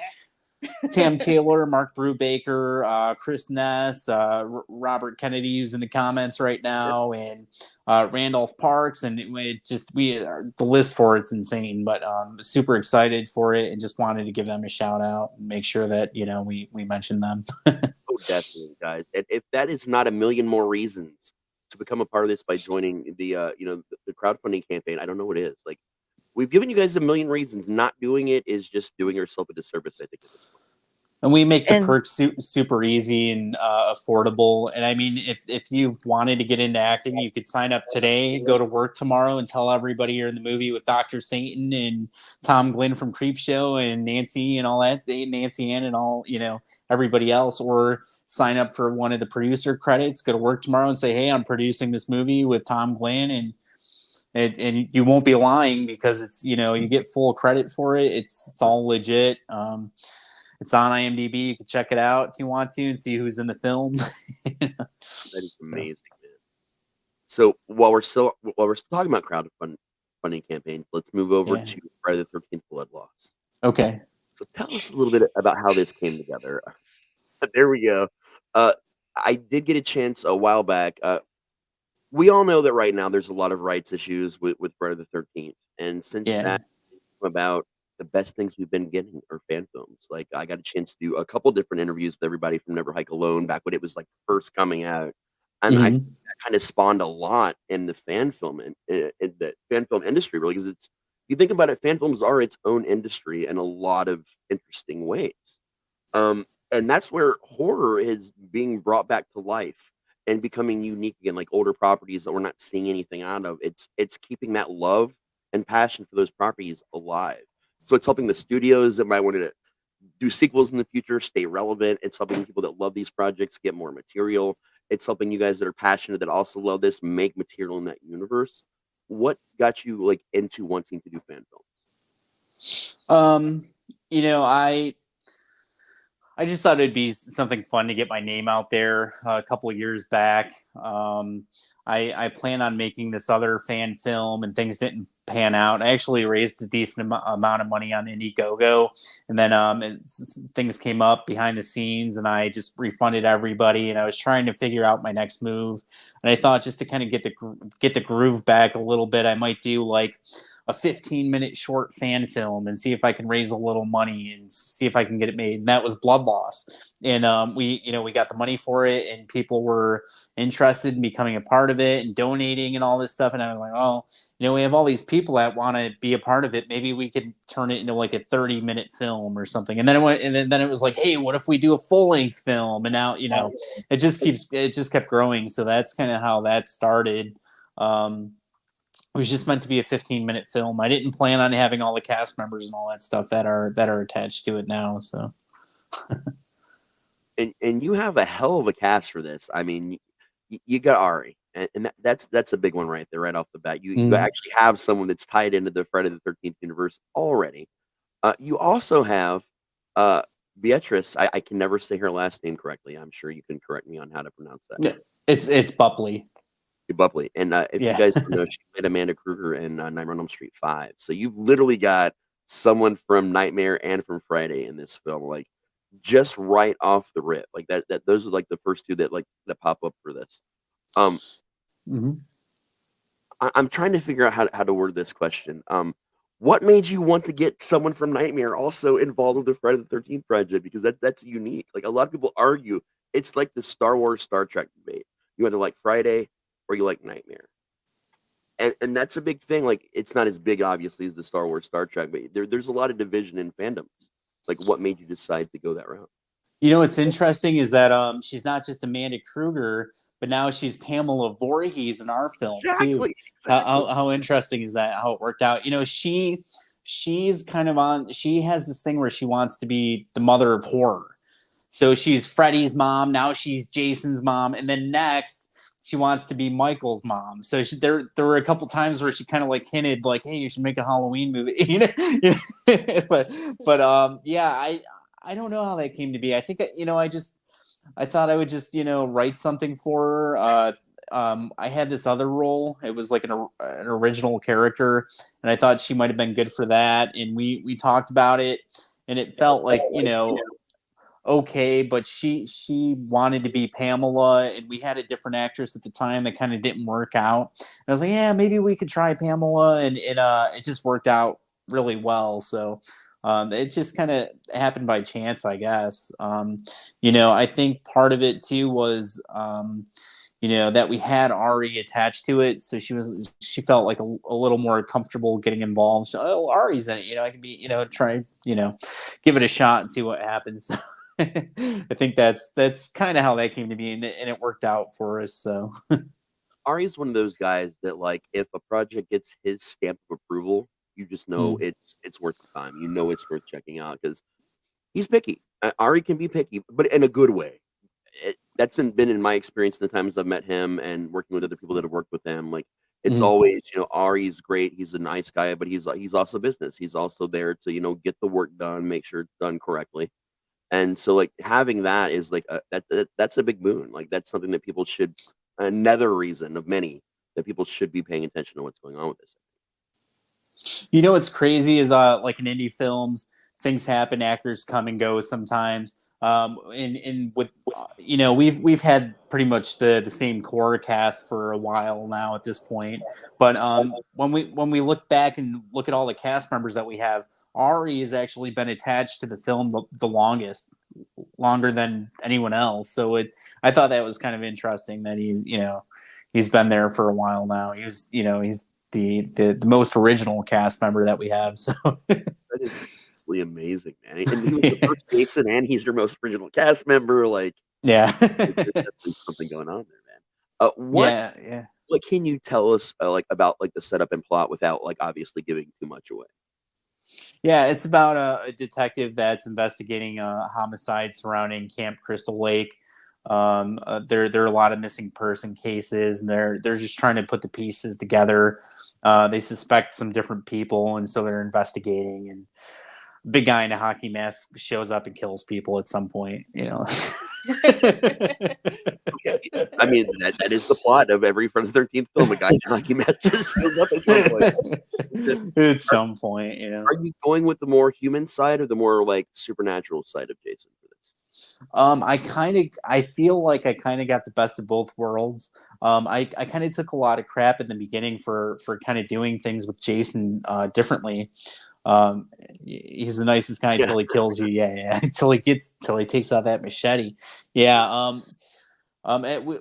Tam Taylor, Mark Brubaker, Chris Ness, Robert Kennedy, who's in the comments right now, and Randolph Parks, and the list for it's insane. But super excited for it, and just wanted to give them a shout out and make sure that we mention them. Oh, definitely, guys. And if that is not a million more reasons to become a part of this by joining the the crowdfunding campaign, I don't know what is. Like, we've given you guys a million reasons. Not doing it is just doing yourself a disservice, I think, at this point. And we make the perks super easy and affordable. And I mean, if you wanted to get into acting, you could sign up today, go to work tomorrow, and tell everybody you're in the movie with Dr. Satan and Tom Glynn from Creepshow and Nancy and all that, Nancy Ann and all, everybody else, or sign up for one of the producer credits, go to work tomorrow and say, hey, I'm producing this movie with Tom Glynn, and you won't be lying, because it's, you get full credit for it. It's all legit. It's on IMDb. You can check it out if you want to and see who's in the film. That is amazing, man. So while we're still talking about crowdfunding campaigns, let's move over to Friday the 13th Blood Loss. Okay. So tell us a little bit about how this came together. There we go. I did get a chance a while back. We all know that right now there's a lot of rights issues with Friday the 13th. And since that came about, the best things we've been getting are fan films. Like, I got a chance to do a couple different interviews with everybody from Never Hike Alone back when it was like first coming out. And I think that kind of spawned a lot in the fan film in the fan film industry, really, because if you think about it, fan films are its own industry in a lot of interesting ways. And that's where horror is being brought back to life and becoming unique again, like older properties that we're not seeing anything out of. It's keeping that love and passion for those properties alive. So it's helping the studios that might want to do sequels in the future stay relevant. It's helping people that love these projects get more material. It's helping you guys that are passionate that also love this make material in that universe. What got you like into wanting to do fan films? I just thought it'd be something fun to get my name out there. A couple of years back, I plan on making this other fan film, and things didn't pan out. I actually raised a decent amount of money on Indiegogo, and then things came up behind the scenes, and I just refunded everybody. And I was trying to figure out my next move, and I thought just to kind of get the groove back a little bit, I might do like a 15-minute short fan film and see if I can raise a little money and see if I can get it made. And that was Blood Loss. And we got the money for it, and people were interested in becoming a part of it and donating and all this stuff. And I was like, oh, we have all these people that want to be a part of it. Maybe we could turn it into like a 30-minute film or something. And then it was like, hey, what if we do a full-length film? And now, it just kept growing. So that's kind of how that started. It was just meant to be a 15-minute film. I didn't plan on having all the cast members and all that stuff that are attached to it now. So, and you have a hell of a cast for this. I mean, you got Ari, and that's a big one right there, right off the bat. You actually have someone that's tied into the Friday the 13th universe already. You also have Beatrice. I can never say her last name correctly. I'm sure you can correct me on how to pronounce that. Yeah, it's Bupley. Bupley. And if you guys don't know, she played Amanda Kruger in Nightmare on Elm Street 5. So you've literally got someone from Nightmare and from Friday in this film, like just right off the rip. Like that those are like the first two that pop up for this. I'm trying to figure out how to word this question. What made you want to get someone from Nightmare also involved with the Friday the 13th project? Because that's unique. Like a lot of people argue it's like the Star Wars Star Trek debate. You either like Friday or you like Nightmare. And that's a big thing. Like it's not as big obviously as the Star Wars Star Trek, but there's a lot of division in fandoms. Like what made you decide to go that route? You know what's interesting is that she's not just Amanda Kruger, but now she's Pamela Voorhees in our film too. Exactly. How interesting is that? How it worked out? You know, she's kind of on. She has this thing where she wants to be the mother of horror. So she's Freddy's mom. Now she's Jason's mom, and then next she wants to be Michael's mom. So there were a couple times where she kind of like hinted, like, "Hey, you should make a Halloween movie." but yeah, I don't know how that came to be. I think I thought I would just write something for her. I had this other role. It was like an original character, and I thought she might have been good for that. And we talked about it, and it felt like okay, but she wanted to be Pamela, and we had a different actress at the time that kind of didn't work out. And I was like, yeah, maybe we could try Pamela, and it just worked out really well. So it just kind of happened by chance, I guess. I think part of it too was that we had Ari attached to it, so she felt like a little more comfortable getting involved. So, Ari's in it, I can be, try, give it a shot and see what happens. I think that's kind of how that came to be, and it worked out for us. So Ari's one of those guys that, like, if a project gets his stamp of approval, you just know it's worth the time. You know it's worth checking out because he's picky. Ari can be picky, but in a good way. That's been in my experience in the times I've met him and working with other people that have worked with him. Like it's always, Ari's great. He's a nice guy, but he's also business. He's also there to get the work done, make sure it's done correctly. And so, like, having that is like that's a big boon. Like that's something that people should. Another reason of many that people should be paying attention to what's going on with this. What's crazy is like in indie films, things happen, actors come and go sometimes. And with we've had pretty much the same core cast for a while now at this point. But when we look back and look at all the cast members that we have, Ari has actually been attached to the film the longest, longer than anyone else. So I thought that was kind of interesting that he's been there for a while now. He's the most original cast member that we have. So that is really amazing, man. And he was the first Jason, and he's your most original cast member. Like, yeah, there's definitely something going on there, man. What can you tell us like about like the setup and plot without like obviously giving too much away? Yeah, it's about a detective that's investigating a homicide surrounding Camp Crystal Lake. There are a lot of missing person cases, and they're just trying to put the pieces together. They suspect some different people, and so they're investigating. And big guy in a hockey mask shows up and kills people at some point. I mean, that is the plot of every Friday the 13th film. A guy in a hockey mask just shows up at some point. At some point, Are you going with the more human side or the more like supernatural side of Jason for this? I feel like I kind of got the best of both worlds. I kind of took a lot of crap in the beginning for kind of doing things with Jason differently. He's the nicest guy until he kills you. Yeah. Until he takes out that machete. Yeah.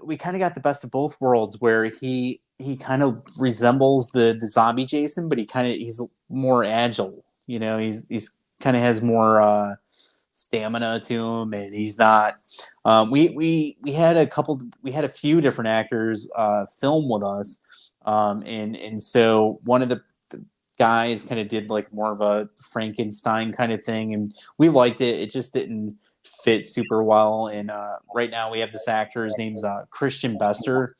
We kind of got the best of both worlds where he kind of resembles the zombie Jason, but he's more agile. He's kind of has more stamina to him, and he's not. We had a few different actors film with us, and so one of the guys kind of did like more of a Frankenstein kind of thing, and we liked it. It just didn't fit super well. And right now we have this actor. His name's Christian Bester.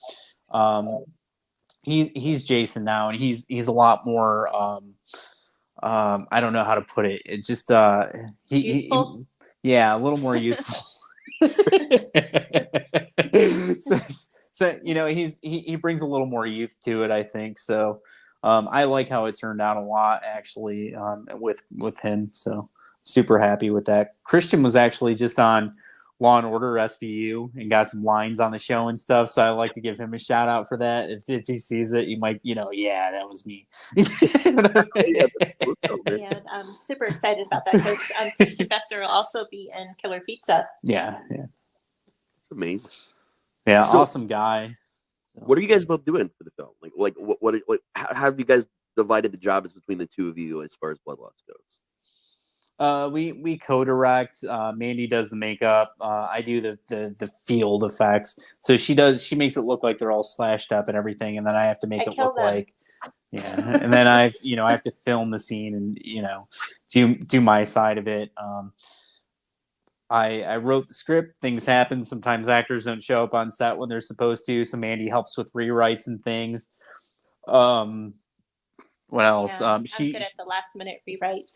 He's Jason now, and he's a lot more. I don't know how to put it. It just yeah, a little more youthful. so he brings a little more youth to it, I think. So I like how it turned out a lot, actually, with him. So super happy with that. Christian was actually just on Law and Order SVU and got some lines on the show and stuff. So I like to give him a shout out for that. If he sees it, you might, yeah, that was me. Yeah, I'm super excited about that because Christian Bester will also be in Killer Pizza. Yeah. It's amazing. Yeah, so, awesome guy. So. What are you guys both doing for the film? Like how have you guys divided the jobs between the two of you as far as Bloodlust goes? We co-direct. Mandee does the makeup. I do the field effects. So she makes it look like they're all slashed up and everything, and then I have to make it look like, and then I have to film the scene and do my side of it. I wrote the script. Things happen. Sometimes actors don't show up on set when they're supposed to, so Mandee helps with rewrites and things. What else? I'm good at the last minute rewrites.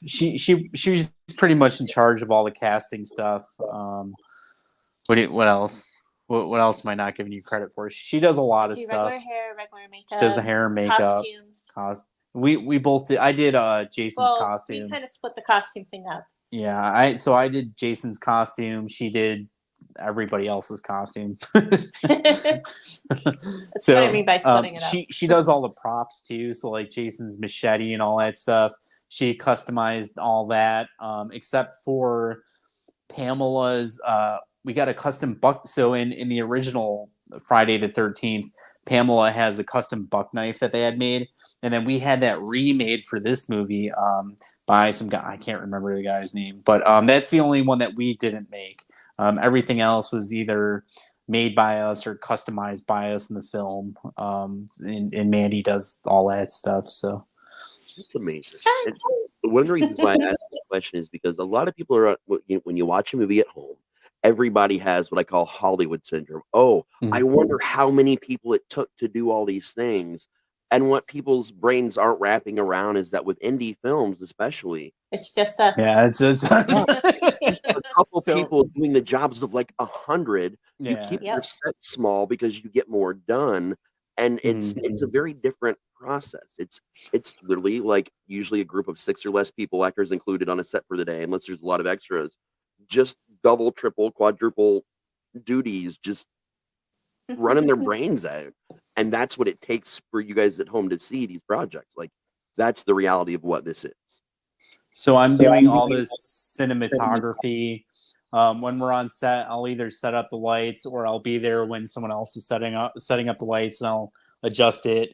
She's pretty much in charge of all the casting stuff. What else? What else am I not giving you credit for? She does a lot of stuff. Regular hair, regular makeup. She does the hair and makeup. Costumes. We both did. I did Jason's costume. We kind of split the costume thing up. Yeah, I did Jason's costume. She did everybody else's costume. That's what I mean by splitting it up. She does all the props too. So like Jason's machete and all that stuff. She customized all that, except for Pamela's. We got a custom buck. So in the original Friday the 13th, Pamela has a custom buck knife that they had made, and then we had that remade for this movie by some guy. I can't remember the guy's name, but that's the only one that we didn't make. Everything else was either made by us or customized by us in the film. And Mandee does all that stuff. So. It's amazing. And one of the reasons why I asked this question is because a lot of people are, when you watch a movie at home, everybody has what I call Hollywood syndrome. Oh, I wonder how many people it took to do all these things. And what people's brains aren't wrapping around is that with indie films, especially, it's just us. Yeah, it's a couple people doing the jobs of like 100. You keep your set small because you get more done. And it's a very different process. It's literally like usually a group of 6 or less people, actors included, on a set for the day, unless there's a lot of extras. Just double, triple, quadruple duties, just running their brains out. And that's what it takes for you guys at home to see these projects. Like that's the reality of what this is. So I'm doing all this cinematography. When we're on set, I'll either set up the lights or I'll be there when someone else is setting up the lights, and I'll adjust it.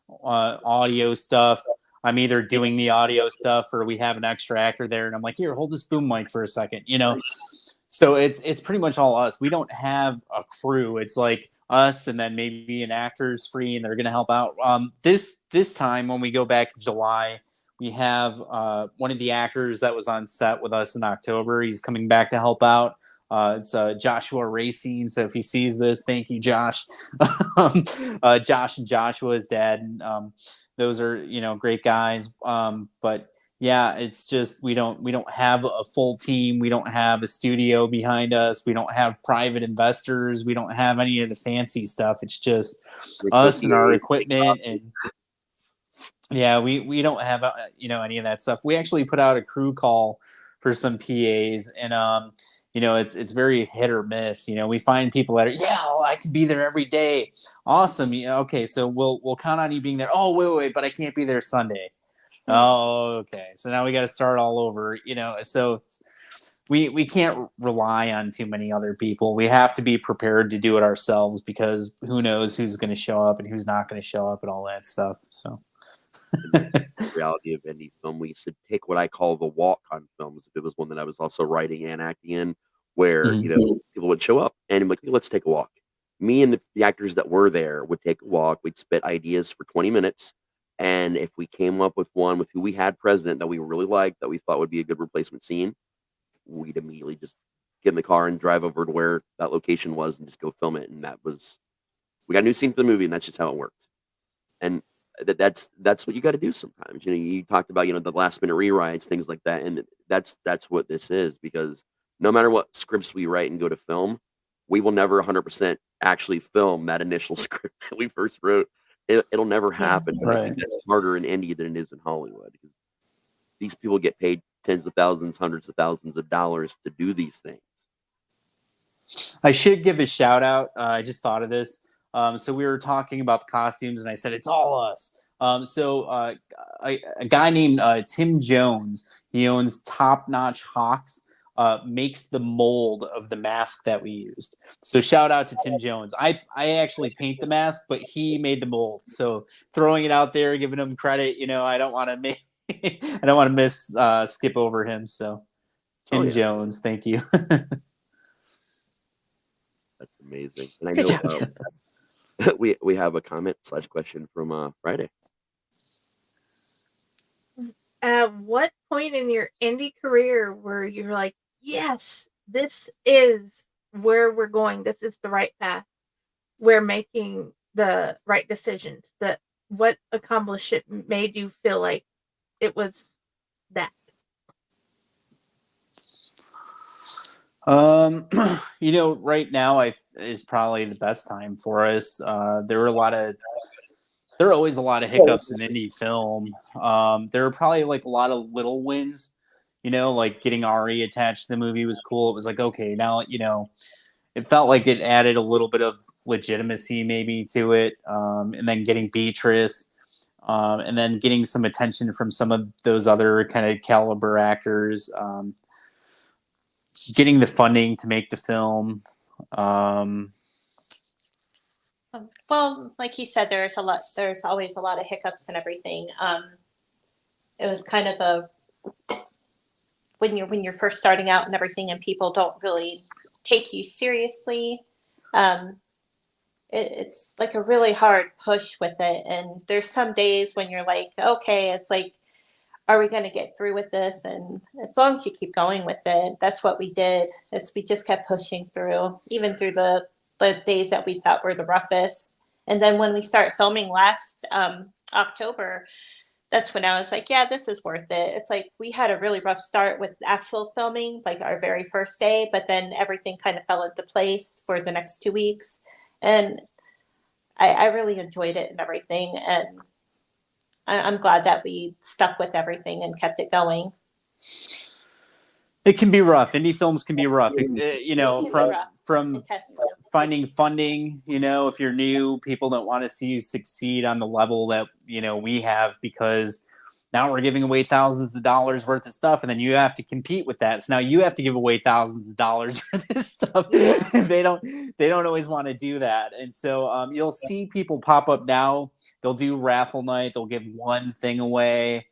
Audio stuff, I'm either doing the audio stuff or we have an extra actor there, and I'm like, here, hold this boom mic for a second, So it's pretty much all us. We don't have a crew. It's like us and then maybe an actor's free and they're going to help out. This time when we go back in July, we have one of the actors that was on set with us in October. He's coming back to help out. It's Joshua Racine. So if he sees this, thank you, Josh. Josh and Joshua's dad. And, those are, great guys. But yeah, it's just we don't have a full team. We don't have a studio behind us. We don't have private investors. We don't have any of the fancy stuff. It's just us and our equipment and. Yeah, we don't have any of that stuff. We actually put out a crew call for some PAs, and it's very hit or miss. We find people that are I could be there every day. Awesome. Okay, so we'll count on you being there. Oh wait, but I can't be there Sunday. Oh, okay. So now we got to start all over. So we can't rely on too many other people. We have to be prepared to do it ourselves because who knows who's going to show up and who's not going to show up and all that stuff. So. The reality of indie film, we used to take what I call the walk on films. If it was one that I was also writing and acting in, where people would show up and I'm like, let's take a walk. Me and the actors that were there would take a walk. We'd spit ideas for 20 minutes, and if we came up with one with who we had present that we really liked, that we thought would be a good replacement scene, we'd immediately just get in the car and drive over to where that location was and just go film it. And we got a new scene for the movie, and that's just how it worked. And that's what you got to do sometimes. You talked about, the last minute rewrites, things like that. And that's what this is, because no matter what scripts we write and go to film, we will never 100% actually film that initial script that we first wrote. It'll never happen. But I think that's harder in indie than it is in Hollywood, because these people get paid tens of thousands, hundreds of thousands of dollars to do these things. I should give a shout out. I just thought of this. So we were talking about the costumes, and I said it's all us. A guy named Tim Jones, he owns Top Notch Hawks, makes the mold of the mask that we used. So shout out to Tim Jones. I actually paint the mask, but he made the mold. So throwing it out there, giving him credit. I don't want to I don't want to skip over him. So Tim Jones, thank you. That's amazing. And I know we have a comment / question from Friday. At what point in your indie career where you're like, yes, this is where we're going, this is the right path, we're making the right decisions? What accomplishment made you feel like it was that? Right now is probably the best time for us. There are always a lot of hiccups in indie film. There are probably like a lot of little wins, like getting Ari attached to the movie was cool. It was like, okay, now, it felt like it added a little bit of legitimacy maybe to it. And then getting Beatrice, and then getting some attention from some of those other kind of caliber actors, getting the funding to make the film. Well, like you said, there's always a lot of hiccups and everything. It was kind of when you're first starting out and everything, and people don't really take you seriously. It's like a really hard push with it. And there's some days when you're like, okay, it's like, are we going to get through with this? And as long as you keep going with it, that's what we did. Is we just kept pushing through, even through the days that we thought were the roughest. And then when we started filming last October, that's when I was like, yeah, this is worth it. It's like we had a really rough start with actual filming, like our very first day, but then everything kind of fell into place for the next 2 weeks. And I really enjoyed it and everything. And I'm glad that we stuck with everything and kept it going. It can be rough. Indie films can be rough. From finding funding, if you're new, people don't want to see you succeed on the level that, we have, because now we're giving away thousands of dollars worth of stuff, and then you have to compete with that. So now you have to give away thousands of dollars for this stuff. They don't always want to do that. And so you'll see people pop up now. They'll do raffle night. They'll give one thing away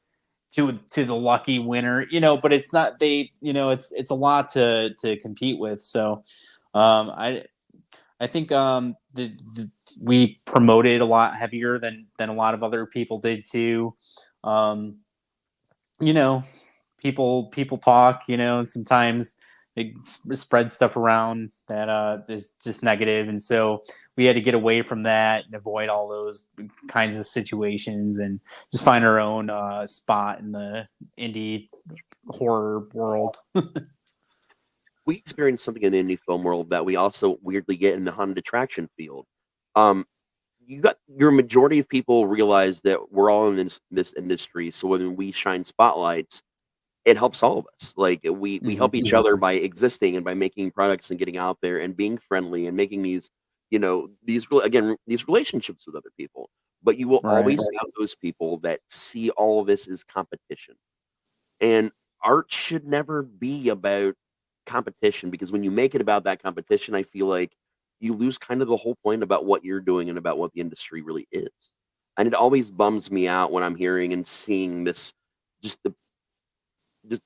to the lucky winner, but it's not, it's a lot to compete with. So I think we promoted a lot heavier than a lot of other people did too. People talk, sometimes they spread stuff around that is just negative. And so we had to get away from that and avoid all those kinds of situations and just find our own spot in the indie horror world. We experienced something in the indie film world that we also weirdly get in the haunted attraction field. Your majority of people realize that we're all in this industry. So when we shine spotlights, it helps all of us. Like we help each other by existing and by making products and getting out there and being friendly and making these relationships with other people. But you will always have those people that see all of this as competition. And art should never be about competition, because when you make it about that competition, I feel like you lose kind of the whole point about what you're doing and about what the industry really is. And it always bums me out when I'm hearing and seeing this, just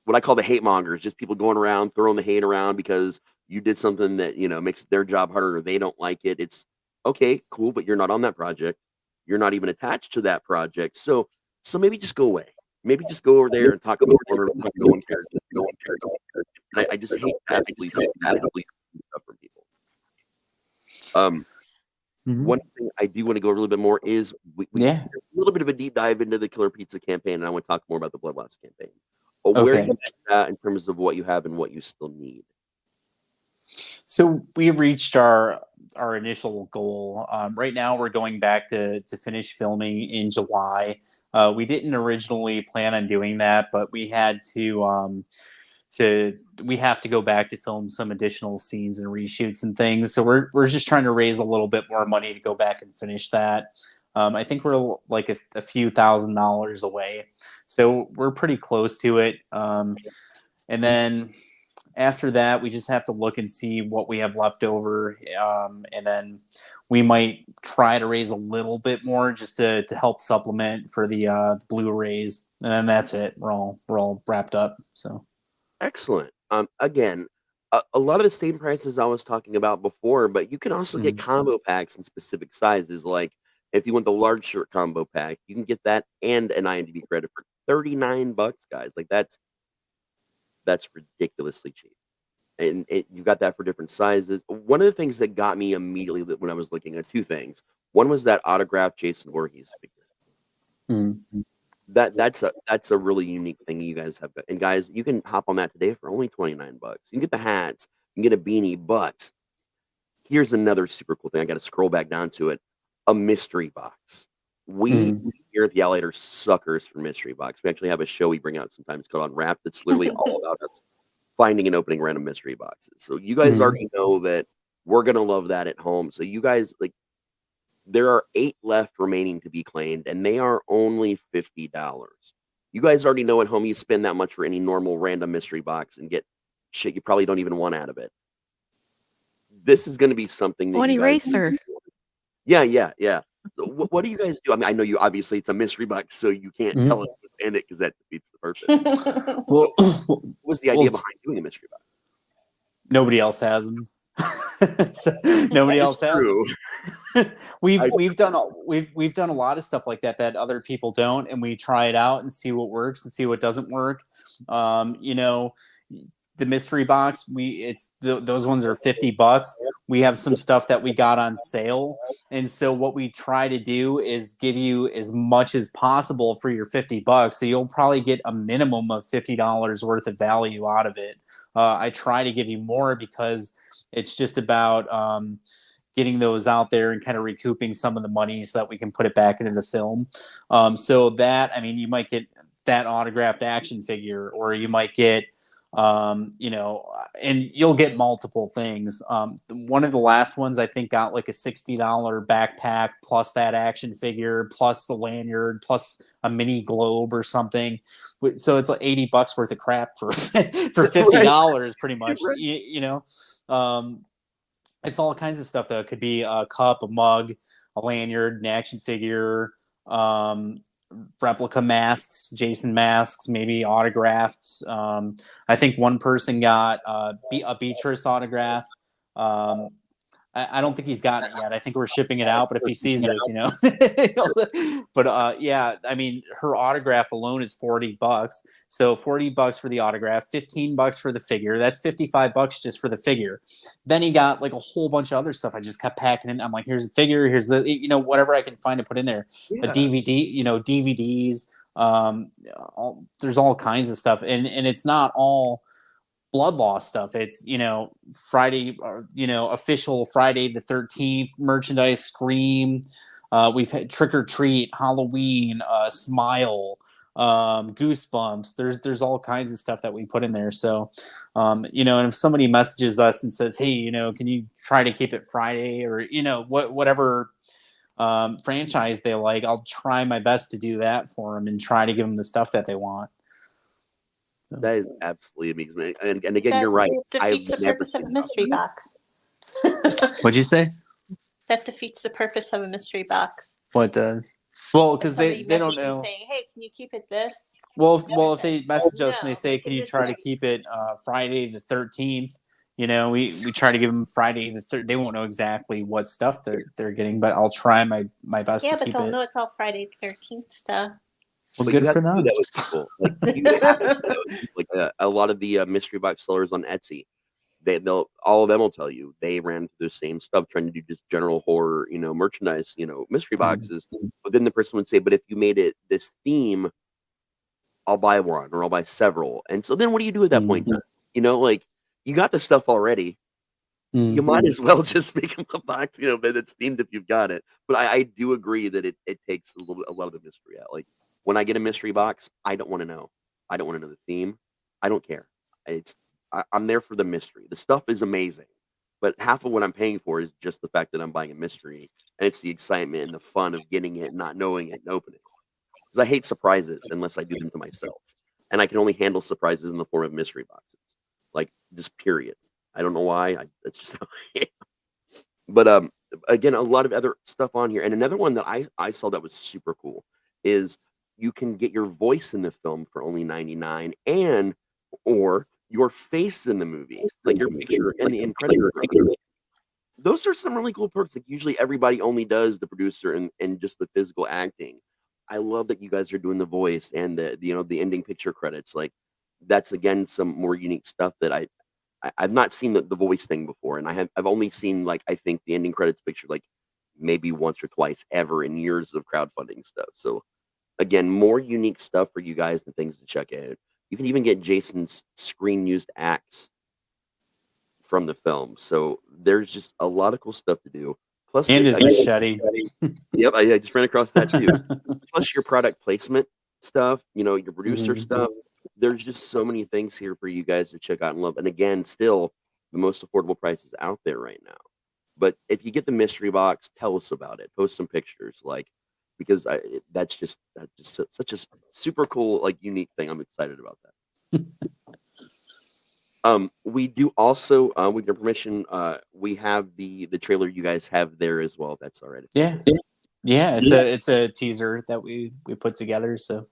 what I call the hate mongers, just people going around throwing the hate around because you did something that, makes their job harder or they don't like it. It's okay, cool, but you're not on that project. You're not even attached to that project. So maybe just go away. Maybe just go over there and talk about no one cares. no one cares. And I just hate to actively see stuff from people. One thing I do want to go a little bit more is we did a little bit of a deep dive into the Killer Pizza campaign, and I want to talk more about the Blood Loss campaign. Where are you at in terms of what you have and what you still need? So we reached our initial goal. Right now, we're going back to finish filming in July. We didn't originally plan on doing that, but we had to we have to go back to film some additional scenes and reshoots and things. So we're just trying to raise a little bit more money to go back and finish that. I think we're like a few $1,000s away, so we're pretty close to it. And then after that, we just have to look and see what we have left over, and then we might try to raise a little bit more just to help supplement for the Blu-rays, and then that's it. We're all wrapped up. So excellent. Again, a lot of the same prices I was talking about before, but you can also get combo packs in specific sizes. Like if you want the large shirt combo pack, you can get that and an IMDb credit for $39, guys. Like that's ridiculously cheap. And you got that for different sizes. One of the things that got me immediately when I was looking at two things. One was that autographed Jason Voorhees figure. That's a really unique thing you guys have. And guys, you can hop on that today for only $29. You can get the hats, you can get a beanie, but here's another super cool thing. I got to scroll back down to it. A mystery box. We here at the Alley are suckers for mystery box. We actually have a show we bring out sometimes called Unwrapped. That's literally all about us finding and opening random mystery boxes. So you guys already know that we're gonna love that at home. So you guys, like, there are 8 left remaining to be claimed, and they are only $50. You guys already know at home you spend that much for any normal random mystery box and get shit you probably don't even want out of it. This is going to be something that One eraser. Yeah. So what do you guys do? I mean, I know you obviously it's a mystery box, so you can't tell us what's in it because that defeats the purpose. What was the idea behind doing a mystery box? Nobody else has them. Nobody else has them. We've done a lot of stuff like that other people don't, and we try it out and see what works and see what doesn't work. The mystery box, those ones are $50. We have some stuff that we got on sale, and so what we try to do is give you as much as possible for your $50. So you'll probably get a minimum of $50 worth of value out of it. I try to give you more because it's just about getting those out there and kind of recouping some of the money so that we can put it back into the film. So that, I mean, you might get that autographed action figure, or you might get and you'll get multiple things. One of the last ones I think got like a $60 backpack plus that action figure plus the lanyard plus a mini globe or something. So it's like $80 worth of crap for $50 pretty much. It's all kinds of stuff though. It could be a cup, a mug, a lanyard, an action figure, replica masks, Jason masks, maybe autographs. I think one person got a Beatrice autograph. I don't think he's gotten it yet. I think we're shipping it out, but if he sees this, but yeah, I mean, her autograph alone is $40. So $40 for the autograph, $15 for the figure. That's $55 just for the figure. Then he got like a whole bunch of other stuff. I just kept packing in. I'm like, here's the figure. Here's the, whatever I can find to put in there. A DVD, DVDs. There's all kinds of stuff, and it's not all blood loss stuff. It's Friday, official Friday the 13th merchandise, Scream. We've had Trick or Treat, Halloween, Smile, Goosebumps. There's all kinds of stuff that we put in there. So and if somebody messages us and says, hey, can you try to keep it Friday, or whatever franchise they like, I'll try my best to do that for them and try to give them the stuff that they want. That is absolutely amazing, and again, you're right. Defeats the purpose of a mystery box. What'd you say? That defeats the purpose of a mystery box. What does? Well, because they don't know. Saying, hey, can you keep it this? Well, if they message us and they say, can you try to keep it Friday the 13th? We try to give them Friday the 3rd. They won't know exactly what stuff they're getting, but I'll try my best. Yeah, to but keep they'll it. know it's all Friday the 13th stuff. Well, But good you have for to do them. that with people. Like you have to, like a lot of the mystery box sellers on Etsy. They'll all of them will tell you they ran through the same stuff trying to do just general horror, merchandise, mystery boxes. But then the person would say, "But if you made it this theme, I'll buy one or I'll buy several." And so then what do you do at that point? Like you got the stuff already. You might as well just make them a box, but it's themed if you've got it. But I do agree that it takes a lot of the mystery out. Like when I get a mystery box, I don't want to know. I don't want to know the theme. I don't care. I'm there for the mystery. The stuff is amazing, but half of what I'm paying for is just the fact that I'm buying a mystery, and it's the excitement and the fun of getting it, not knowing it, and opening it. Because I hate surprises unless I do them to myself, and I can only handle surprises in the form of mystery boxes, like just period. I don't know why. That's just how I am. But again, a lot of other stuff on here, and another one that I saw that was super cool is you can get your voice in the film for only $99, or your face in the movie, like your picture and the end credit. Those are some really cool perks. Like usually everybody only does the producer and just the physical acting. I love that you guys are doing the voice and the ending picture credits. Like that's again some more unique stuff that I've not seen the voice thing before, and I've only seen like I think the ending credits picture like maybe once or twice ever in years of crowdfunding stuff. So again, more unique stuff for you guys and things to check out. You can even get Jason's screen used acts from the film. So there's just a lot of cool stuff to do. Plus, And his machete. Yep, I just ran across that too. Plus your product placement stuff, your producer stuff. There's just so many things here for you guys to check out and love. And again, still the most affordable prices out there right now. But if you get the mystery box, tell us about it. Post some pictures, because that's just such a super cool, unique thing. I'm excited about that. We do also, with your permission, we have the trailer you guys have there as well. If that's all right. Yeah. It's a teaser that we put together. So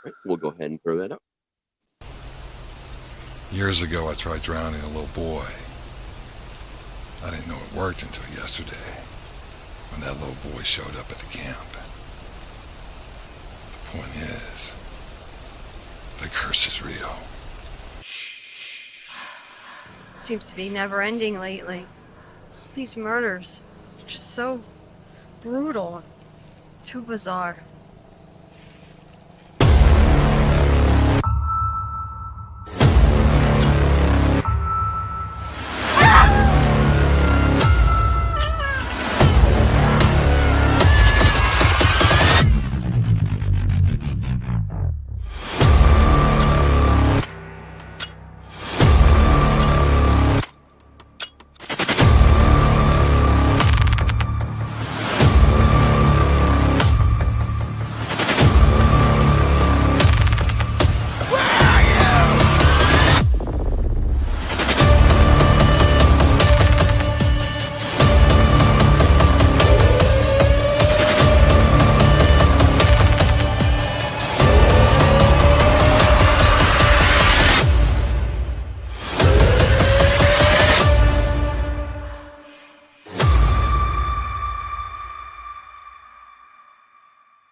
right, we'll go ahead and throw that up. Years ago, I tried drowning a little boy. I didn't know it worked until yesterday, when that little boy showed up at the camp. The point is, the curse is real. Seems to be never ending lately. These murders, just so brutal, too bizarre.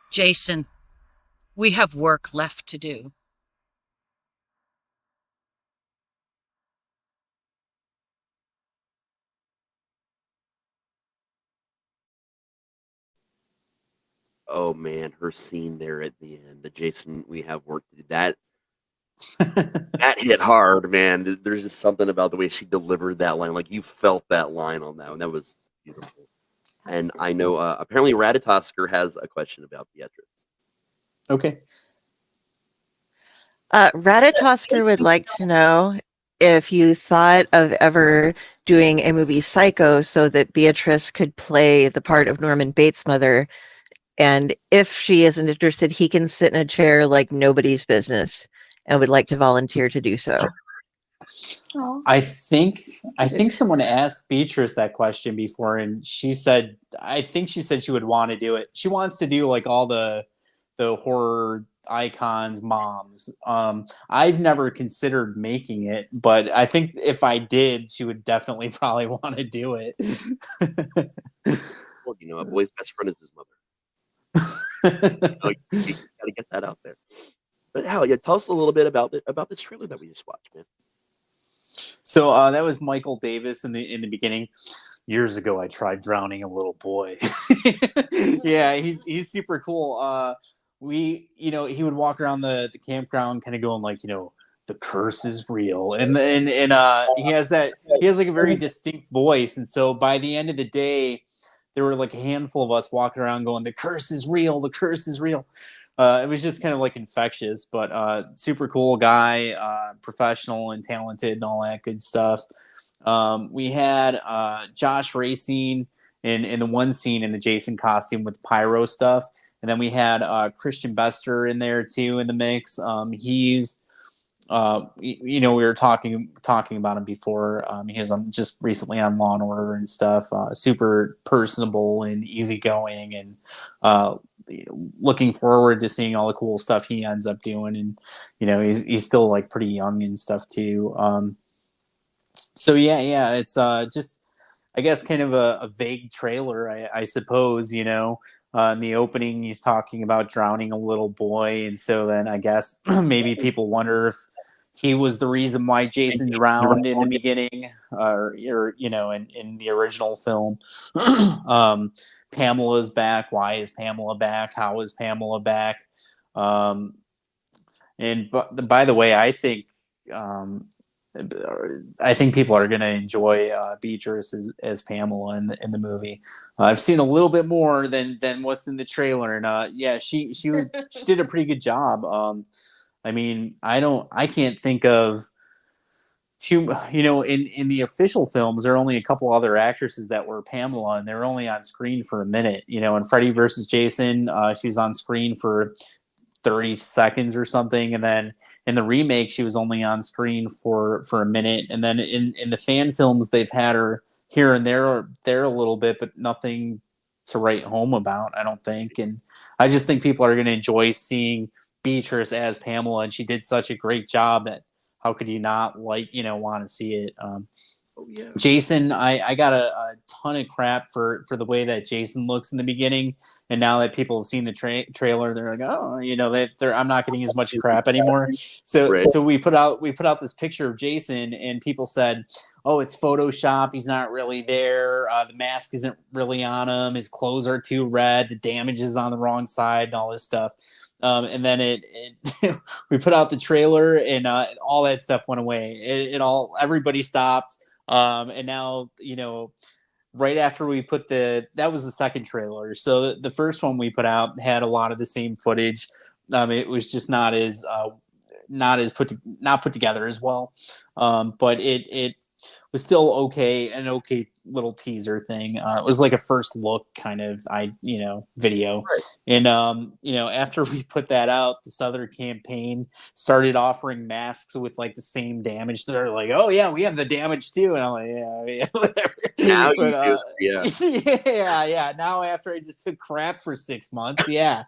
Jason, we have work left to do. Oh man, her scene there at the end, the Jason, we have work to do. That hit hard, man. There's just something about the way she delivered that line. Like you felt that line on that one. That was beautiful. And I know apparently Ratatosker has a question about Beatrice. Okay. Ratatosker would like to know if you thought of ever doing a movie Psycho so that Beatrice could play the part of Norman Bates' mother. And if she isn't interested, he can sit in a chair like nobody's business and would like to volunteer to do so. I think someone asked Beatrice that question before, and she said she would want to do it. She wants to do like all the horror icons moms. I've never considered making it, but I think if I did, she would definitely probably want to do it. Well, a boy's best friend is his mother. You gotta get that out Hal, yeah, tell us a little bit about this trailer that we just watched, man. So that was Michael Davis in the beginning. Years ago, I tried drowning a little boy. Yeah, he's super cool. He would walk around the campground, kind of going like, the curse is real, and he has like a very distinct voice, and so by the end of the day, there were like a handful of us walking around going, the curse is real, the curse is real. It was just kind of like infectious, but super cool guy, professional and talented and all that good stuff. We had Josh Racine in the one scene in the Jason costume with pyro stuff. And then we had Christian Bester in there too in the mix. He's we were talking about him before. He was just recently on Law and Order and stuff. Super personable and easygoing, and looking forward to seeing all the cool stuff he ends up doing. And he's still like pretty young and stuff too. So yeah, it's just, I guess, kind of a vague trailer, I suppose. In the opening, he's talking about drowning a little boy, and so then I guess maybe people wonder if he was the reason why Jason drowned in the beginning, or in the original film. Pamela's back. Why is Pamela back? How is Pamela back? And by the way, I think people are going to enjoy Beatrice as Pamela in the movie. I've seen a little bit more than what's in the trailer, and yeah, she did a pretty good job. I mean, I can't think of two. In the official films, there are only a couple other actresses that were Pamela, and they were only on screen for a minute. In Freddy vs. Jason, she was on screen for 30 seconds or something, and then in the remake she was only on screen for a minute, and then in the fan films they've had her here and there a little bit, but nothing to write home about, I don't think. And I just think people are going to enjoy seeing Beatrice as Pamela, and she did such a great job that how could you not want to see it. Jason, I got a ton of crap for the way that Jason looks in the beginning, and now that people have seen the trailer, they're like, oh, I'm not getting as much crap anymore. So Right. So we put out this picture of Jason, and people said, oh, it's Photoshop. He's not really there. The mask isn't really on him. His clothes are too red. The damage is on the wrong side, and all this stuff. And then we put out the trailer, and all that stuff went away. Everybody stopped. And now, right after we put that was the second trailer. So the first one we put out had a lot of the same footage. It was just not put together as well. But it was still okay, an okay little teaser thing. It was like a first look kind of video. Right. And after we put that out, this other campaign started offering masks with like the same damage. They're like, oh yeah, we have the damage too. And I'm like, yeah, whatever. Now you do, yeah. yeah. Now after I just took crap for 6 months, yeah.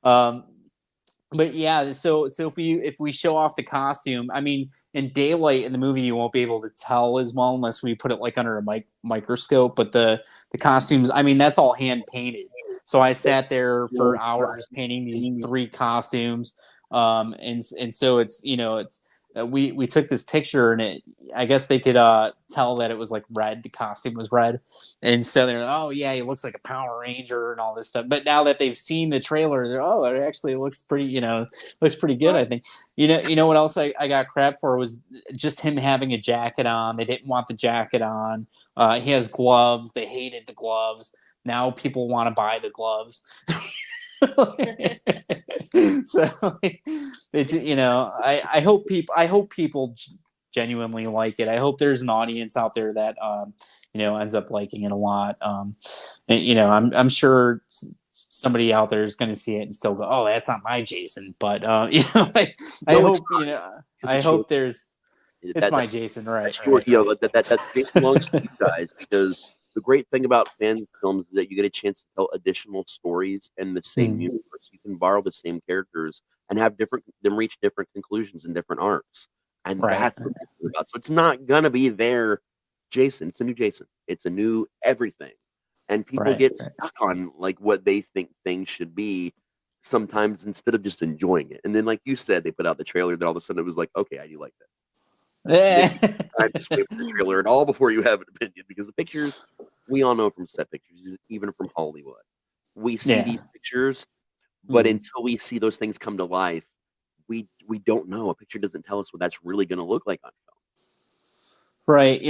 But yeah, so if we show off the costume, I mean, in daylight in the movie you won't be able to tell as well unless we put it like under a microscope. But the costumes, I mean, that's all hand painted. So I sat there for hours painting these 3 costumes, and so it's we took this picture, and I guess they could tell that it was like red. The costume was red, and so they're like, oh yeah, he looks like a Power Ranger and all this stuff. But now that they've seen the trailer, they're it actually looks pretty looks pretty good. I think you know what else I got crap for was just him having a jacket on. They didn't want the jacket on. He has gloves. They hated the gloves. Now people want to buy the gloves. So I hope people genuinely like it. I hope there's an audience out there that ends up liking it a lot. And I'm sure somebody out there is going to see it and still go, oh, that's not my Jason. But I hope there's it's my Jason, right? Sure, that Jason belongs to you guys, because the great thing about fan films is that you get a chance to tell additional stories in the same universe. You can borrow the same characters and have them reach different conclusions and different arcs. And that's what it's about. So it's not gonna be their Jason. It's a new Jason. It's a new everything. And people get stuck on like what they think things should be. sometimes instead of just enjoying it. And then, like you said, they put out the trailer, then all of a sudden it was like, okay, I do like this. I just wait for the trailer and all before you have an opinion, because the pictures, we all know from set pictures, even from Hollywood, we see these pictures, but until we see those things come to life, we don't know. A picture doesn't tell us what that's really going to look like on film. Right.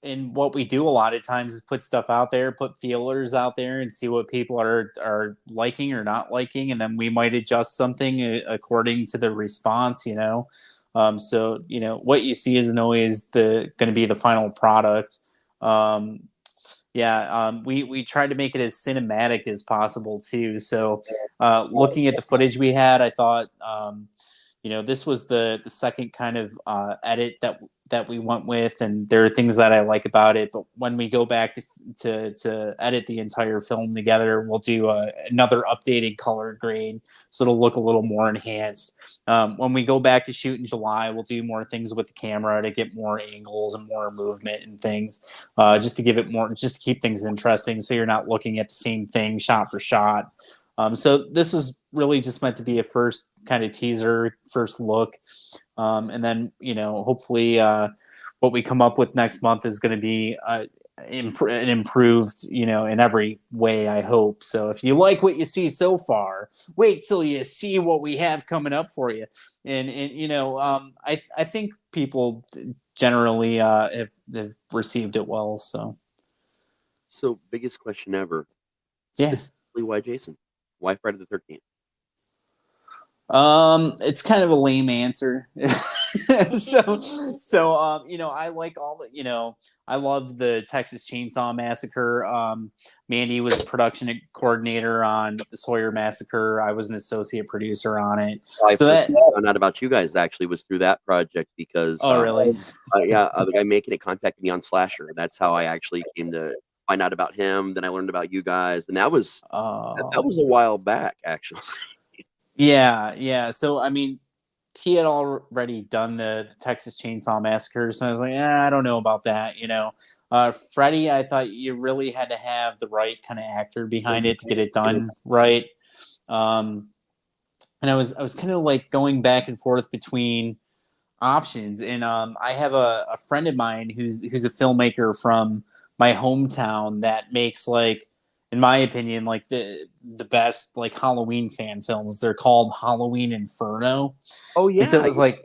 And what we do a lot of times is put stuff out there, put feelers out there, and see what people are liking or not liking, and then we might adjust something according to the response. So what you see isn't always going to be the final product. We tried to make it as cinematic as possible too. So looking at the footage we had, I thought this was the second kind of edit that we went with, and there are things that I like about it. But when we go back to edit the entire film together, we'll do another updated color grade, so it'll look a little more enhanced. When we go back to shoot in July, we'll do more things with the camera to get more angles and more movement and things, just to give it more, just to keep things interesting, so you're not looking at the same thing shot for shot. So this is really just meant to be a first kind of teaser, first look. And then, hopefully what we come up with next month is going to be an improved, in every way, I hope. So if you like what you see so far, wait till you see what we have coming up for you. And I think people generally have received it well. So biggest question ever. Yeah. Specifically, why Jason? Why Friday the 13th? It's kind of a lame answer. I like all the, I love the Texas Chainsaw Massacre. Mandee was a production coordinator on the Sawyer Massacre. I was an associate producer on it. I found out about you guys actually was through that project, because really? The guy making it contacted me on Slasher. That's how I actually came to find out about him. Then I learned about you guys, and that was a while back, actually. Yeah. So I mean, he had already done the Texas Chainsaw Massacre, so I was like, I don't know about that. Freddie, I thought you really had to have the right kind of actor behind it to get it done right. And I was kind of like going back and forth between options, and I have a friend of mine who's a filmmaker from my hometown that makes, like, in my opinion, like the best like Halloween fan films. They're called Halloween Inferno. Oh yeah. And so it was like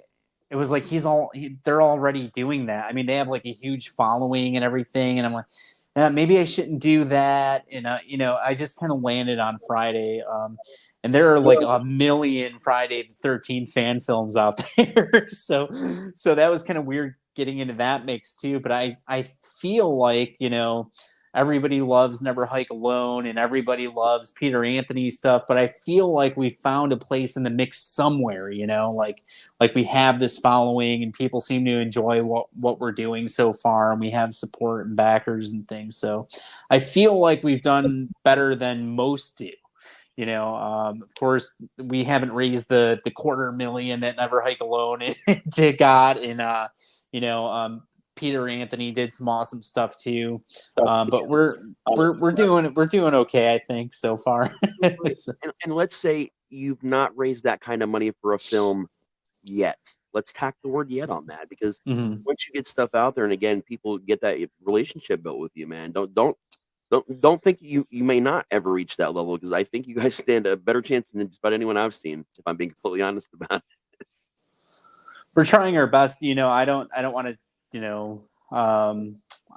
they're already doing that. I mean, they have like a huge following and everything, and I'm like, maybe I shouldn't do that. And I just kind of landed on Friday. And there are like a million Friday the 13th fan films out there. so that was kind of weird getting into that mix too. But I feel like, everybody loves Never Hike Alone and everybody loves Peter Anthony stuff, but I feel like we found a place in the mix somewhere, like we have this following and people seem to enjoy what we're doing so far, and we have support and backers and things. So I feel like we've done better than most do. Of course, we haven't raised the $250,000 that Never Hike Alone to God, and Peter Anthony did some awesome stuff too, but we're doing okay, I think, so far. and let's say you've not raised that kind of money for a film yet. Let's tack the word "yet" on that, because once you get stuff out there, and again, people get that relationship built with you, man. Don't think you may not ever reach that level, because I think you guys stand a better chance than just about anyone I've seen, if I'm being completely honest about it. We're trying our best. I don't want to.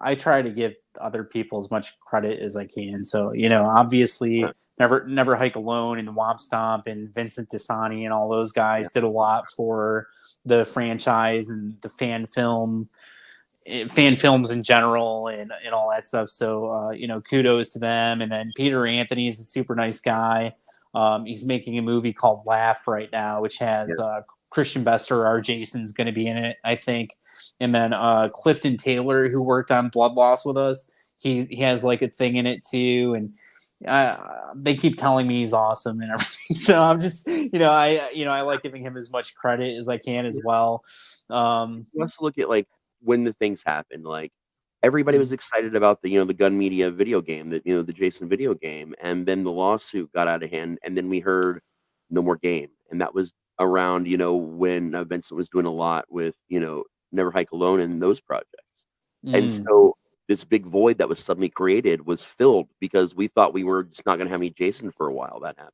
I try to give other people as much credit as I can. So, obviously Never Hike Alone and the Womp Stomp and Vincent Desani and all those guys did a lot for the franchise and the fan films in general and all that stuff. So, kudos to them. And then Peter Anthony is a super nice guy. He's making a movie called Laugh right now, which has Christian Bester, our Jason's going to be in it, I think. And then Clifton Taylor, who worked on Blood Loss with us, he has like a thing in it too. And they keep telling me he's awesome and everything. So I'm just, I like giving him as much credit as I can as well. You also look at like when the things happen, like everybody was excited about the Gun Media video game, the Jason video game, and then the lawsuit got out of hand, and then we heard no more game, and that was around when Vincent was doing a lot with Never Hike Alone and those projects, and so this big void that was suddenly created was filled because we thought we were just not going to have any Jason for a while. That happened,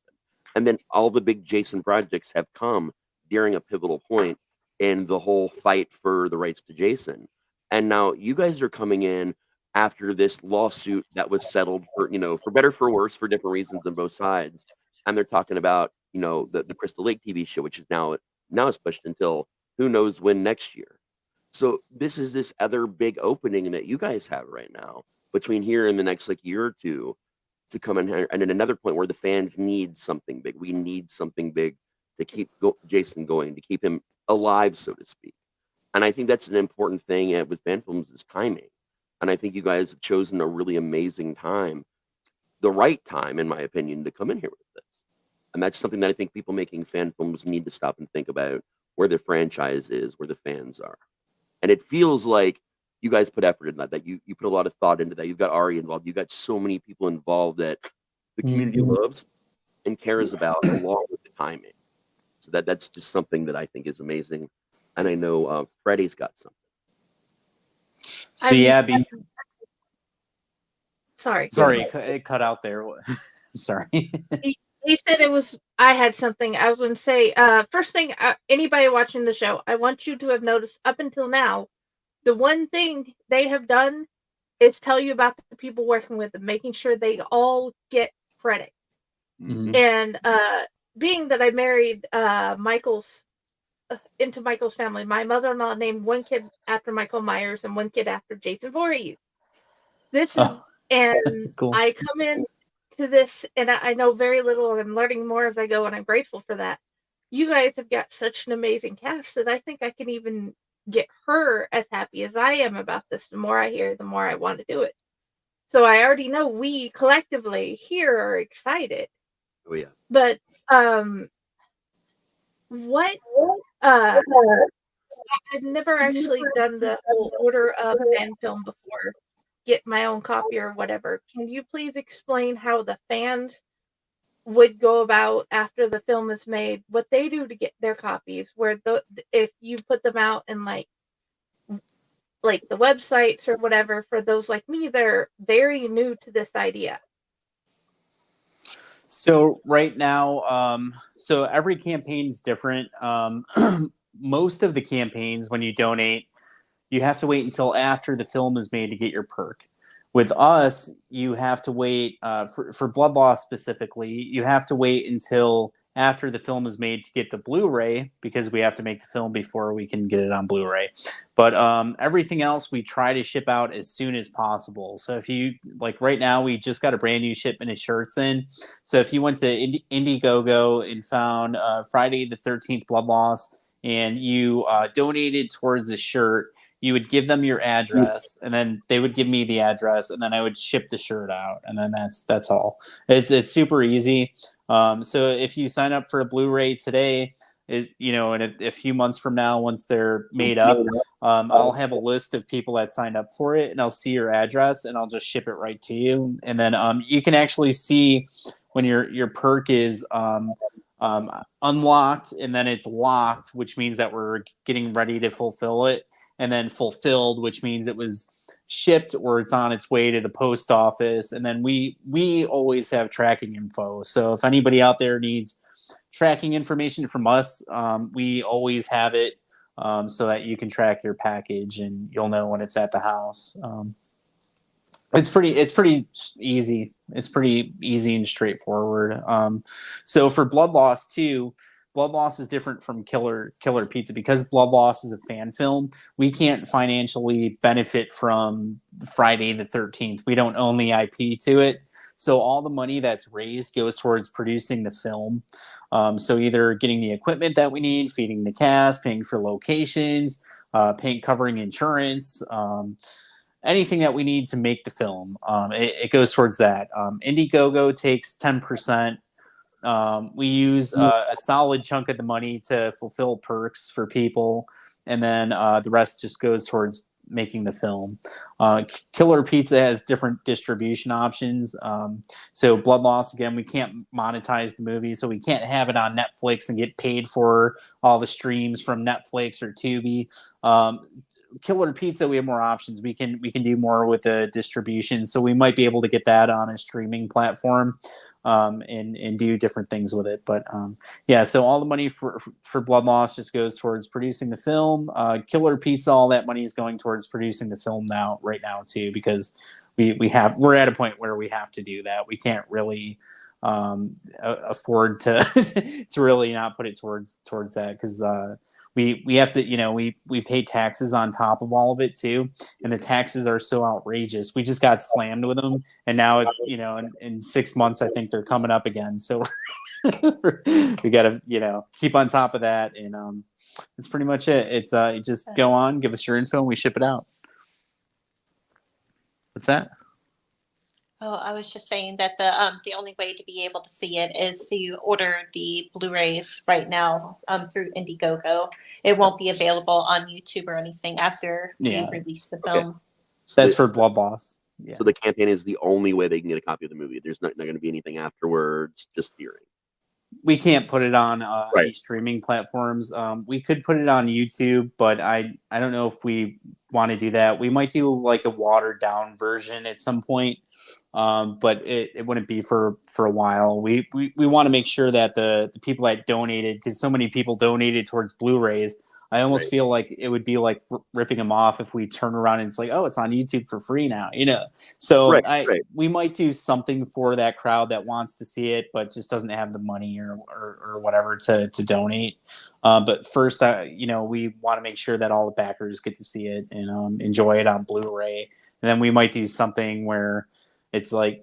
and then all the big Jason projects have come during a pivotal point in the whole fight for the rights to Jason. And now you guys are coming in after this lawsuit that was settled for better, for worse, for different reasons on both sides. And they're talking about, the Crystal Lake TV show, which is now is pushed until who knows when next year. So this is this other big opening that you guys have right now between here and the next year or two to come in here. And at another point where the fans need something big. We need something big to keep Jason going, to keep him alive, so to speak. And I think that's an important thing with fan films is timing. And I think you guys have chosen a really amazing time, the right time, in my opinion, to come in here with this. And that's something that I think people making fan films need to stop and think about, where their franchise is, where the fans are. And it feels like you guys put effort in that you put a lot of thought into that. You've got Ari involved. You've got so many people involved that the community loves and cares about, along with the timing. So that's just something that I think is amazing. And I know Freddie's got something. So yeah, sorry, it cut out there. Sorry. He said it was. I had something I was going to say. First thing, anybody watching the show, I want you to have noticed up until now, the one thing they have done is tell you about the people working with them, making sure they all get credit. And being that I married into Michael's family, my mother-in-law named one kid after Michael Myers and one kid after Jason Voorhees. This is, and cool. I come in to this, and I know very little, and I'm learning more as I go, and I'm grateful for that. You guys have got such an amazing cast that I think I can even get her as happy as I am about this. The more I hear, the more I want to do it. So I already know we collectively here are excited. Oh yeah. But what I've never actually done the whole order of fan film before, get my own copy or whatever. Can you please explain how the fans would go about after the film is made, what they do to get their copies, where if you put them out in like the websites or whatever, for those like me, they're very new to this idea. So right now, so every campaign is different. Most of the campaigns, when you donate, you have to wait until after the film is made to get your perk. With us, you have to wait for Blood Loss specifically. You have to wait until after the film is made to get the Blu-ray, because we have to make the film before we can get it on Blu-ray. But everything else we try to ship out as soon as possible. So if you, like right now, we just got a brand new shipment of shirts in. So if you went to Indiegogo and found Friday the 13th Blood Loss and you donated towards the shirt, you would give them your address, and then they would give me the address, and then I would ship the shirt out, and then that's all. It's super easy. So if you sign up for a Blu-ray today, in a few months from now, once they're made up, I'll have a list of people that signed up for it, and I'll see your address, and I'll just ship it right to you. And then you can actually see when your perk is unlocked, and then it's locked, which means that we're getting ready to fulfill it. And then fulfilled, which means it was shipped or it's on its way to the post office. And then we always have tracking info. So if anybody out there needs tracking information from us, we always have it, so that you can track your package and you'll know when it's at the house. It's pretty easy. It's pretty easy and straightforward. So for Blood Loss too, Blood Loss is different from Killer Pizza, because Blood Loss is a fan film. We can't financially benefit from Friday the 13th. We don't own the IP to it. So all the money that's raised goes towards producing the film. So either getting the equipment that we need, feeding the cast, paying for locations, covering insurance, anything that we need to make the film. It goes towards that. Indiegogo takes 10%. We use a solid chunk of the money to fulfill perks for people, and then the rest just goes towards making the film. Killer Pizza has different distribution options. So Blood Loss, again, we can't monetize the movie, so we can't have it on Netflix and get paid for all the streams from Netflix or Tubi. Killer Pizza, we have more options. We can do more with the distribution, so we might be able to get that on a streaming platform, and do different things with it. But yeah, so all the money for Blood Loss just goes towards producing the film. Killer Pizza, all that money is going towards producing the film right now too, because we're at a point where we have to do that. We can't really afford to to really not put it towards that, because we have to, we pay taxes on top of all of it too, and the taxes are so outrageous. We just got slammed with them, and now it's, in 6 months I think they're coming up again. So we got to, keep on top of that, and that's pretty much it. It's you just go on, give us your info, and we ship it out. What's that? Oh, I was just saying that the only way to be able to see it is to order the Blu-rays right now through Indiegogo. It won't be available on YouTube or anything after we release the film. Okay. That's for Blood Loss. Yeah. So the campaign is the only way they can get a copy of the movie. There's not going to be anything afterwards, just viewing. We can't put it on any streaming platforms. We could put it on YouTube, but I don't know if we want to do that. We might do like a watered down version at some point, but it wouldn't be for a while. We want to make sure that the people that donated, because so many people donated towards Blu-rays, I almost feel like it would be like ripping them off if we turn around and it's like, oh, it's on YouTube for free now, So we might do something for that crowd that wants to see it, but just doesn't have the money or whatever to donate. But first, we want to make sure that all the backers get to see it and enjoy it on Blu-ray. And then we might do something where it's like,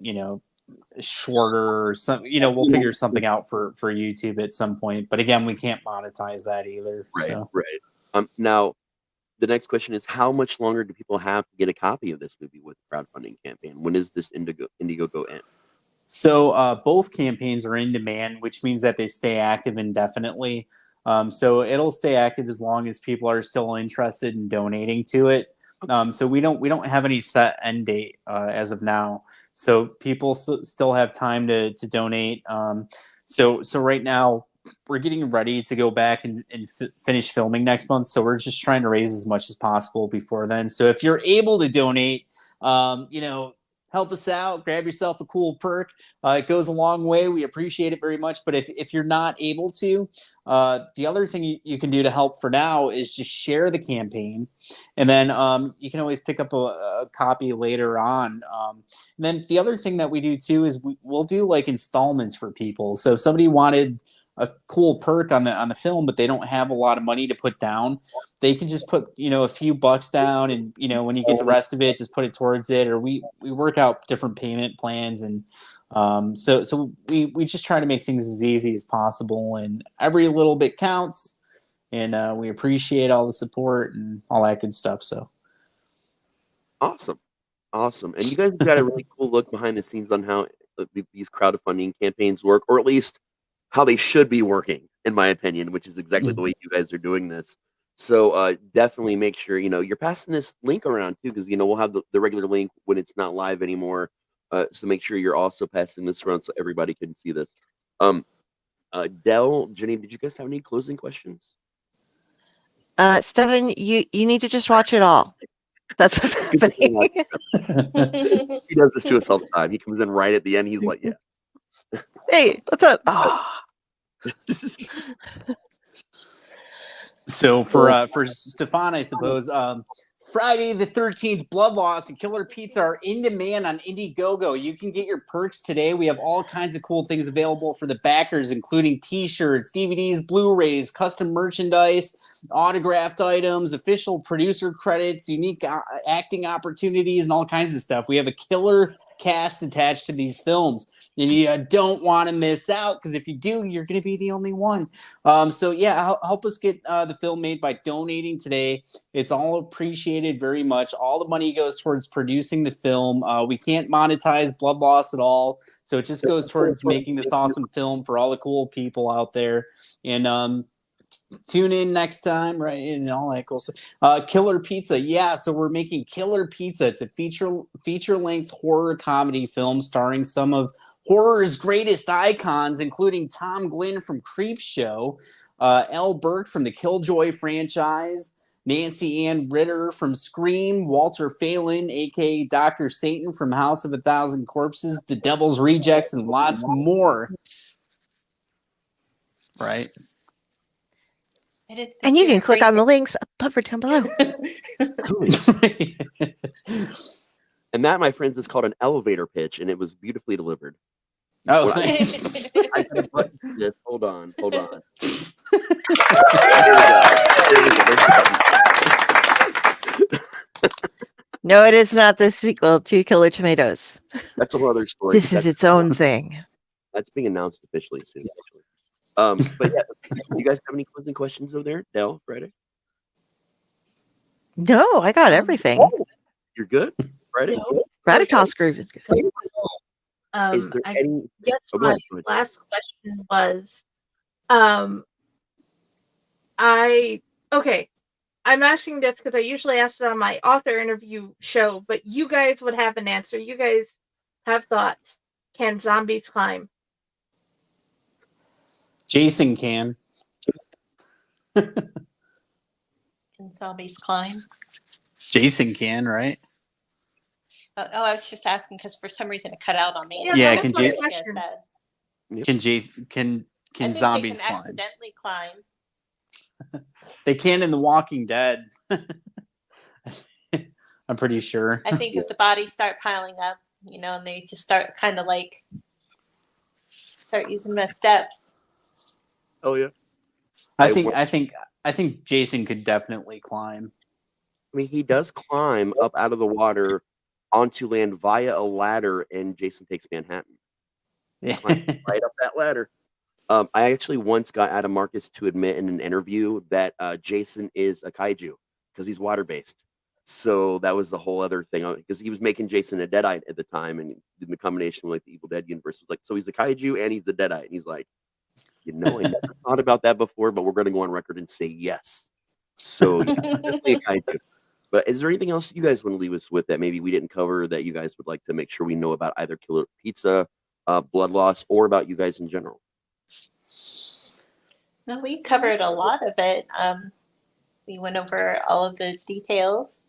shorter or some, we'll figure something out for YouTube at some point. But again, we can't monetize that either. Right. Now, the next question is, how much longer do people have to get a copy of this movie with the crowdfunding campaign? When is this Indiegogo end? So both campaigns are in demand, which means that they stay active indefinitely. So it'll stay active as long as people are still interested in donating to it. So we don't have any set end date as of now. So people still have time to donate. So right now we're getting ready to go back and finish filming next month. So we're just trying to raise as much as possible before then. So if you're able to donate, help us out, grab yourself a cool perk. It goes a long way. We appreciate it very much. But if you're not able to, the other thing you can do to help for now is just share the campaign. And then you can always pick up a copy later on. And then the other thing that we do too is we'll do like installments for people. So if somebody wanted a cool perk on the film, but they don't have a lot of money to put down, they can just put, a few bucks down, and, when you get the rest of it, just put it towards it. Or we work out different payment plans. And so we just try to make things as easy as possible, and every little bit counts. And we appreciate all the support and all that good stuff. So awesome. And you guys got a really cool look behind the scenes on how these crowdfunding campaigns work, or at least how they should be working, in my opinion, which is exactly the way you guys are doing this. So definitely make sure, you're passing this link around too, because, we'll have the regular link when it's not live anymore. So make sure you're also passing this around so everybody can see this. Del, Jenny, did you guys have any closing questions? Steven, you need to just watch it all. That's what's happening. He does this to us all the time. He comes in right at the end. He's like, yeah. Hey, what's up? Oh. So for Stefan, I suppose, Friday the 13th, Blood Loss and Killer Pizza are in demand on Indiegogo. You can get your perks today. We have all kinds of cool things available for the backers, including t-shirts, DVDs, Blu-rays, custom merchandise, autographed items, official producer credits, unique acting opportunities, and all kinds of stuff. We have a killer cast attached to these films, and you don't want to miss out, because if you do, you're going to be the only one. So yeah, help us get the film made by donating today. It's all appreciated very much. All the money goes towards producing the film. We can't monetize Blood Loss at all, so it just goes towards making this awesome film for all the cool people out there. And tune in next time, right? And all that cool stuff. Killer Pizza. Yeah, so we're making Killer Pizza. It's a feature-length horror comedy film starring some of horror's greatest icons, including Tom Glynn from Creepshow, Elle Burke from the Killjoy franchise, Nancy Ann Ritter from Scream, Walter Phelan, a.k.a. Dr. Satan from House of a Thousand Corpses, The Devil's Rejects, and lots more. Right? And you can click on the links above or down below. And that, my friends, is called an elevator pitch, and it was beautifully delivered. Oh, When thanks. I got a button for this. Hold on. There we go. No, it is not the sequel to Killer Tomatoes. That's a whole other story. This is its own thing. That's being announced officially soon. But yeah, you guys have any closing questions over there, Del, Friday? No, I got everything. You're good, Friday. Raditosker. Is there I any? guess Oh, go my ahead, go ahead. last question was, I'm asking this because I usually ask it on my author interview show, but you guys would have an answer. You guys have thoughts. Can zombies climb? Jason can. Can zombies climb? Jason can, right? I was just asking because for some reason it cut out on me. Yeah, That's can what Jason- you just said. Can I think zombies they can climb? accidentally climb. They can in The Walking Dead. I'm pretty sure. I think if the bodies start piling up, and they just start kind of like start using them as steps. Oh yeah. I think Jason could definitely climb. I mean, he does climb up out of the water onto land via a ladder, and Jason Takes Manhattan. Climbs right up that ladder. I actually once got Adam Marcus to admit in an interview that Jason is a kaiju because he's water-based. So that was the whole other thing, because he was making Jason a Deadite at the time, and the combination with like the Evil Dead universe was like, so he's a kaiju and he's a Deadite. And he's like, I never thought about that before, but we're going to go on record and say yes. So yeah, definitely a kaiju. But is there anything else you guys want to leave us with that maybe we didn't cover that you guys would like to make sure we know about either Killer Pizza, Blood Loss, or about you guys in general? No, we covered a lot of it. We went over all of the details,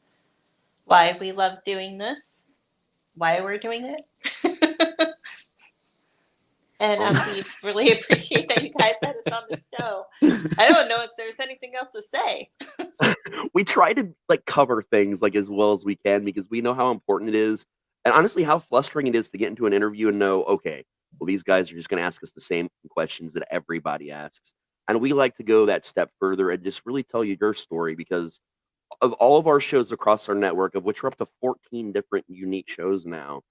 why we love doing this, why we're doing it. And we really appreciate that you guys had us on the show. I don't know if there's anything else to say. We try to cover things as well as we can because we know how important it is, and honestly how frustrating it is to get into an interview and know, okay, well, these guys are just going to ask us the same questions that everybody asks. And we like to go that step further and just really tell you your story, because of all of our shows across our network, of which we're up to 14 different unique shows now,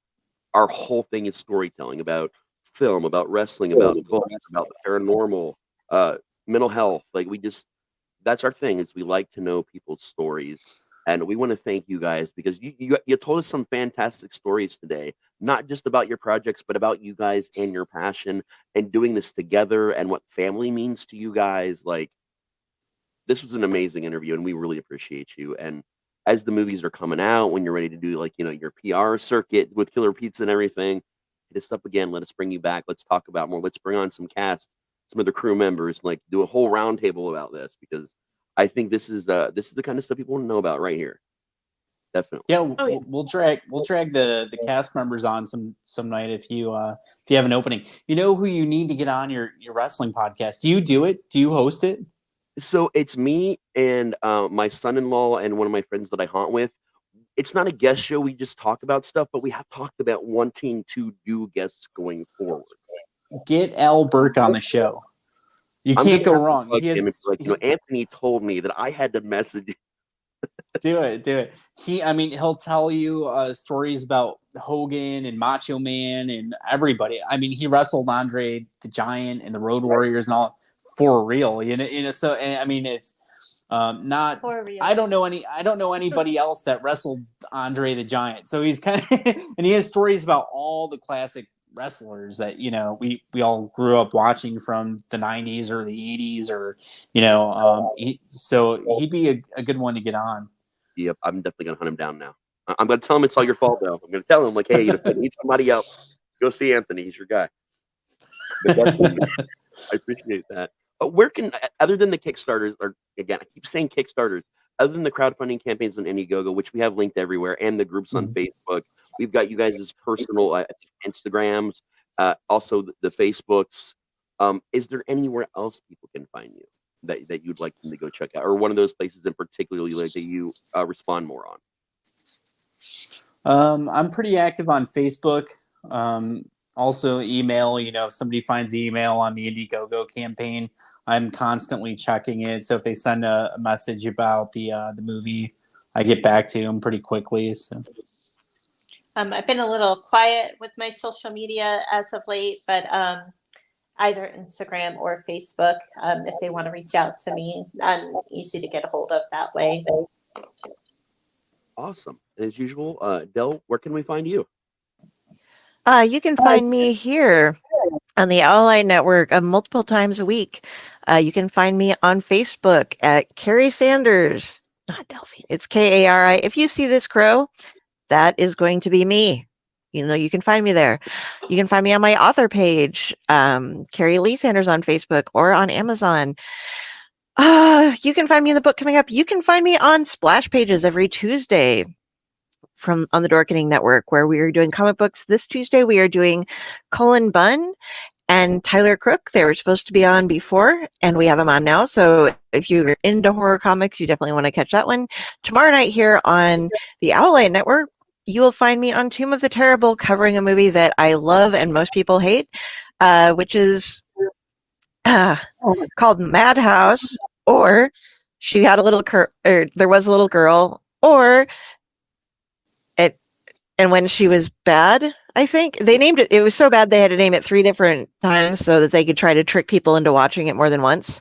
our whole thing is storytelling about film, about wrestling, about books, about the paranormal, mental health. That's our thing, is we like to know people's stories. And we want to thank you guys because you told us some fantastic stories today, not just about your projects, but about you guys and your passion and doing this together and what family means to you guys. This was an amazing interview, and we really appreciate you. And as the movies are coming out, when you're ready to do your PR circuit with Killer Pizza and everything, hit us up again. Let us bring you back. Let's talk about more. Let's bring on some cast, some other crew members, do a whole roundtable about this, because I think this is the kind of stuff people want to know about right here. Definitely. Yeah, we'll drag the cast members on some night if you have an opening. You know who you need to get on your wrestling podcast? Do you do it? Do you host it? So it's me and my son-in-law and one of my friends that I haunt with. It's not a guest show. We just talk about stuff, but we have talked about wanting to do guests going forward. Get Elle Burke on the show. You can't go wrong. Anthony told me that I had to message. Do it. He'll tell you stories about Hogan and Macho Man and everybody. I mean, he wrestled Andre the Giant and the Road Warriors and all for real. So it's not for real. I don't know anybody else that wrestled Andre the Giant. So he's kind of and he has stories about all the classic wrestlers that we all grew up watching from the 90s or the 80s, or so he'd be a good one to get on. Yep, I'm definitely gonna hunt him down now. I'm gonna tell him it's all your fault, though. I'm gonna tell him like, hey, if you need somebody else, go see Anthony. He's your guy. But definitely, I appreciate that. Where can, other than the Kickstarters, or again, I keep saying Kickstarters, other than the crowdfunding campaigns on Indiegogo, which we have linked everywhere, and the groups on Facebook, we've got you guys' personal Instagrams, also the Facebooks. Is there anywhere else people can find you that you'd like them to go check out, or one of those places in particular like that you respond more on? I'm pretty active on Facebook. Also email, if somebody finds the email on the Indiegogo campaign, I'm constantly checking it. So if they send a message about the movie, I get back to them pretty quickly. So I've been a little quiet with my social media as of late, but either Instagram or Facebook, if they want to reach out to me, I'm easy to get a hold of that way. Awesome. And as usual, Del, where can we find you? You can find me here on the Ally Network multiple times a week. You can find me on Facebook at Carrie Sanders, not Delphine. It's Kari. If you see this crow, that is going to be me. You can find me there. You can find me on my author page, Carrie Lee Sanders on Facebook or on Amazon. You can find me in the book coming up. You can find me on Splash Pages every Tuesday on the Dorkening Network, where we are doing comic books. This Tuesday, we are doing Cullen Bunn and Tyler Crook. They were supposed to be on before, and we have them on now. So if you're into horror comics, you definitely want to catch that one. Tomorrow night here on the Owlite Network, you will find me on Tomb of the Terrible, covering a movie that I love and most people hate, which is called Madhouse, or She Had a Little or There Was a Little Girl, or And When She Was Bad, I think. They named it. It was so bad they had to name it 3 different times so that they could try to trick people into watching it more than once.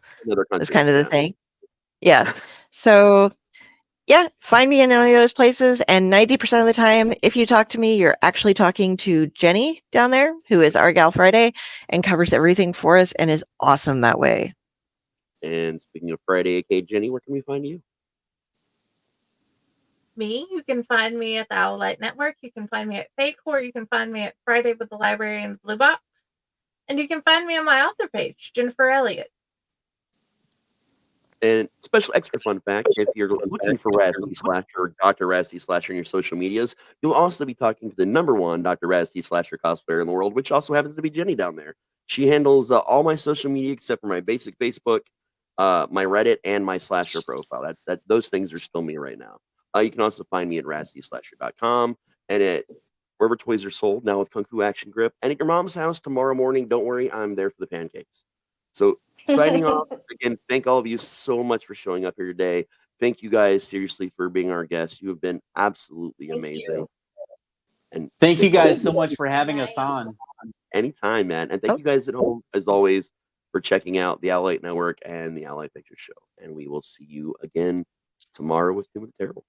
That's kind of the thing. Yeah. So, yeah, find me in any of those places. And 90% of the time, if you talk to me, you're actually talking to Jenny down there, who is our Gal Friday and covers everything for us and is awesome that way. And speaking of Friday, aka Jenny, where can we find you? Me, you can find me at the Owlite Network. You can find me at Fake Horror. You can find me at Friday with the Library and the Blue Box. And you can find me on my author page, Jennifer Elliott. And special extra fun fact, if you're looking for Raz T Slasher or Dr. Raz T Slasher in your social medias, you'll also be talking to the #1 Dr. Raz T Slasher cosplayer in the world, which also happens to be Jenny down there. She handles all my social media except for my basic Facebook, my Reddit, and my Slasher profile. Those things are still me right now. You can also find me at raztslasher.com and at wherever toys are sold, now with Kung Fu Action Grip. And at your mom's house tomorrow morning, don't worry, I'm there for the pancakes. So signing off, again, thank all of you so much for showing up here today. Thank you guys, seriously, for being our guests. You have been absolutely amazing. And thank you guys so much for having us on. Anytime, man. And thank you guys at home, as always, for checking out the Owlite Network and the Owlite Picture Show. And we will see you again tomorrow with Tomb of the Terrible.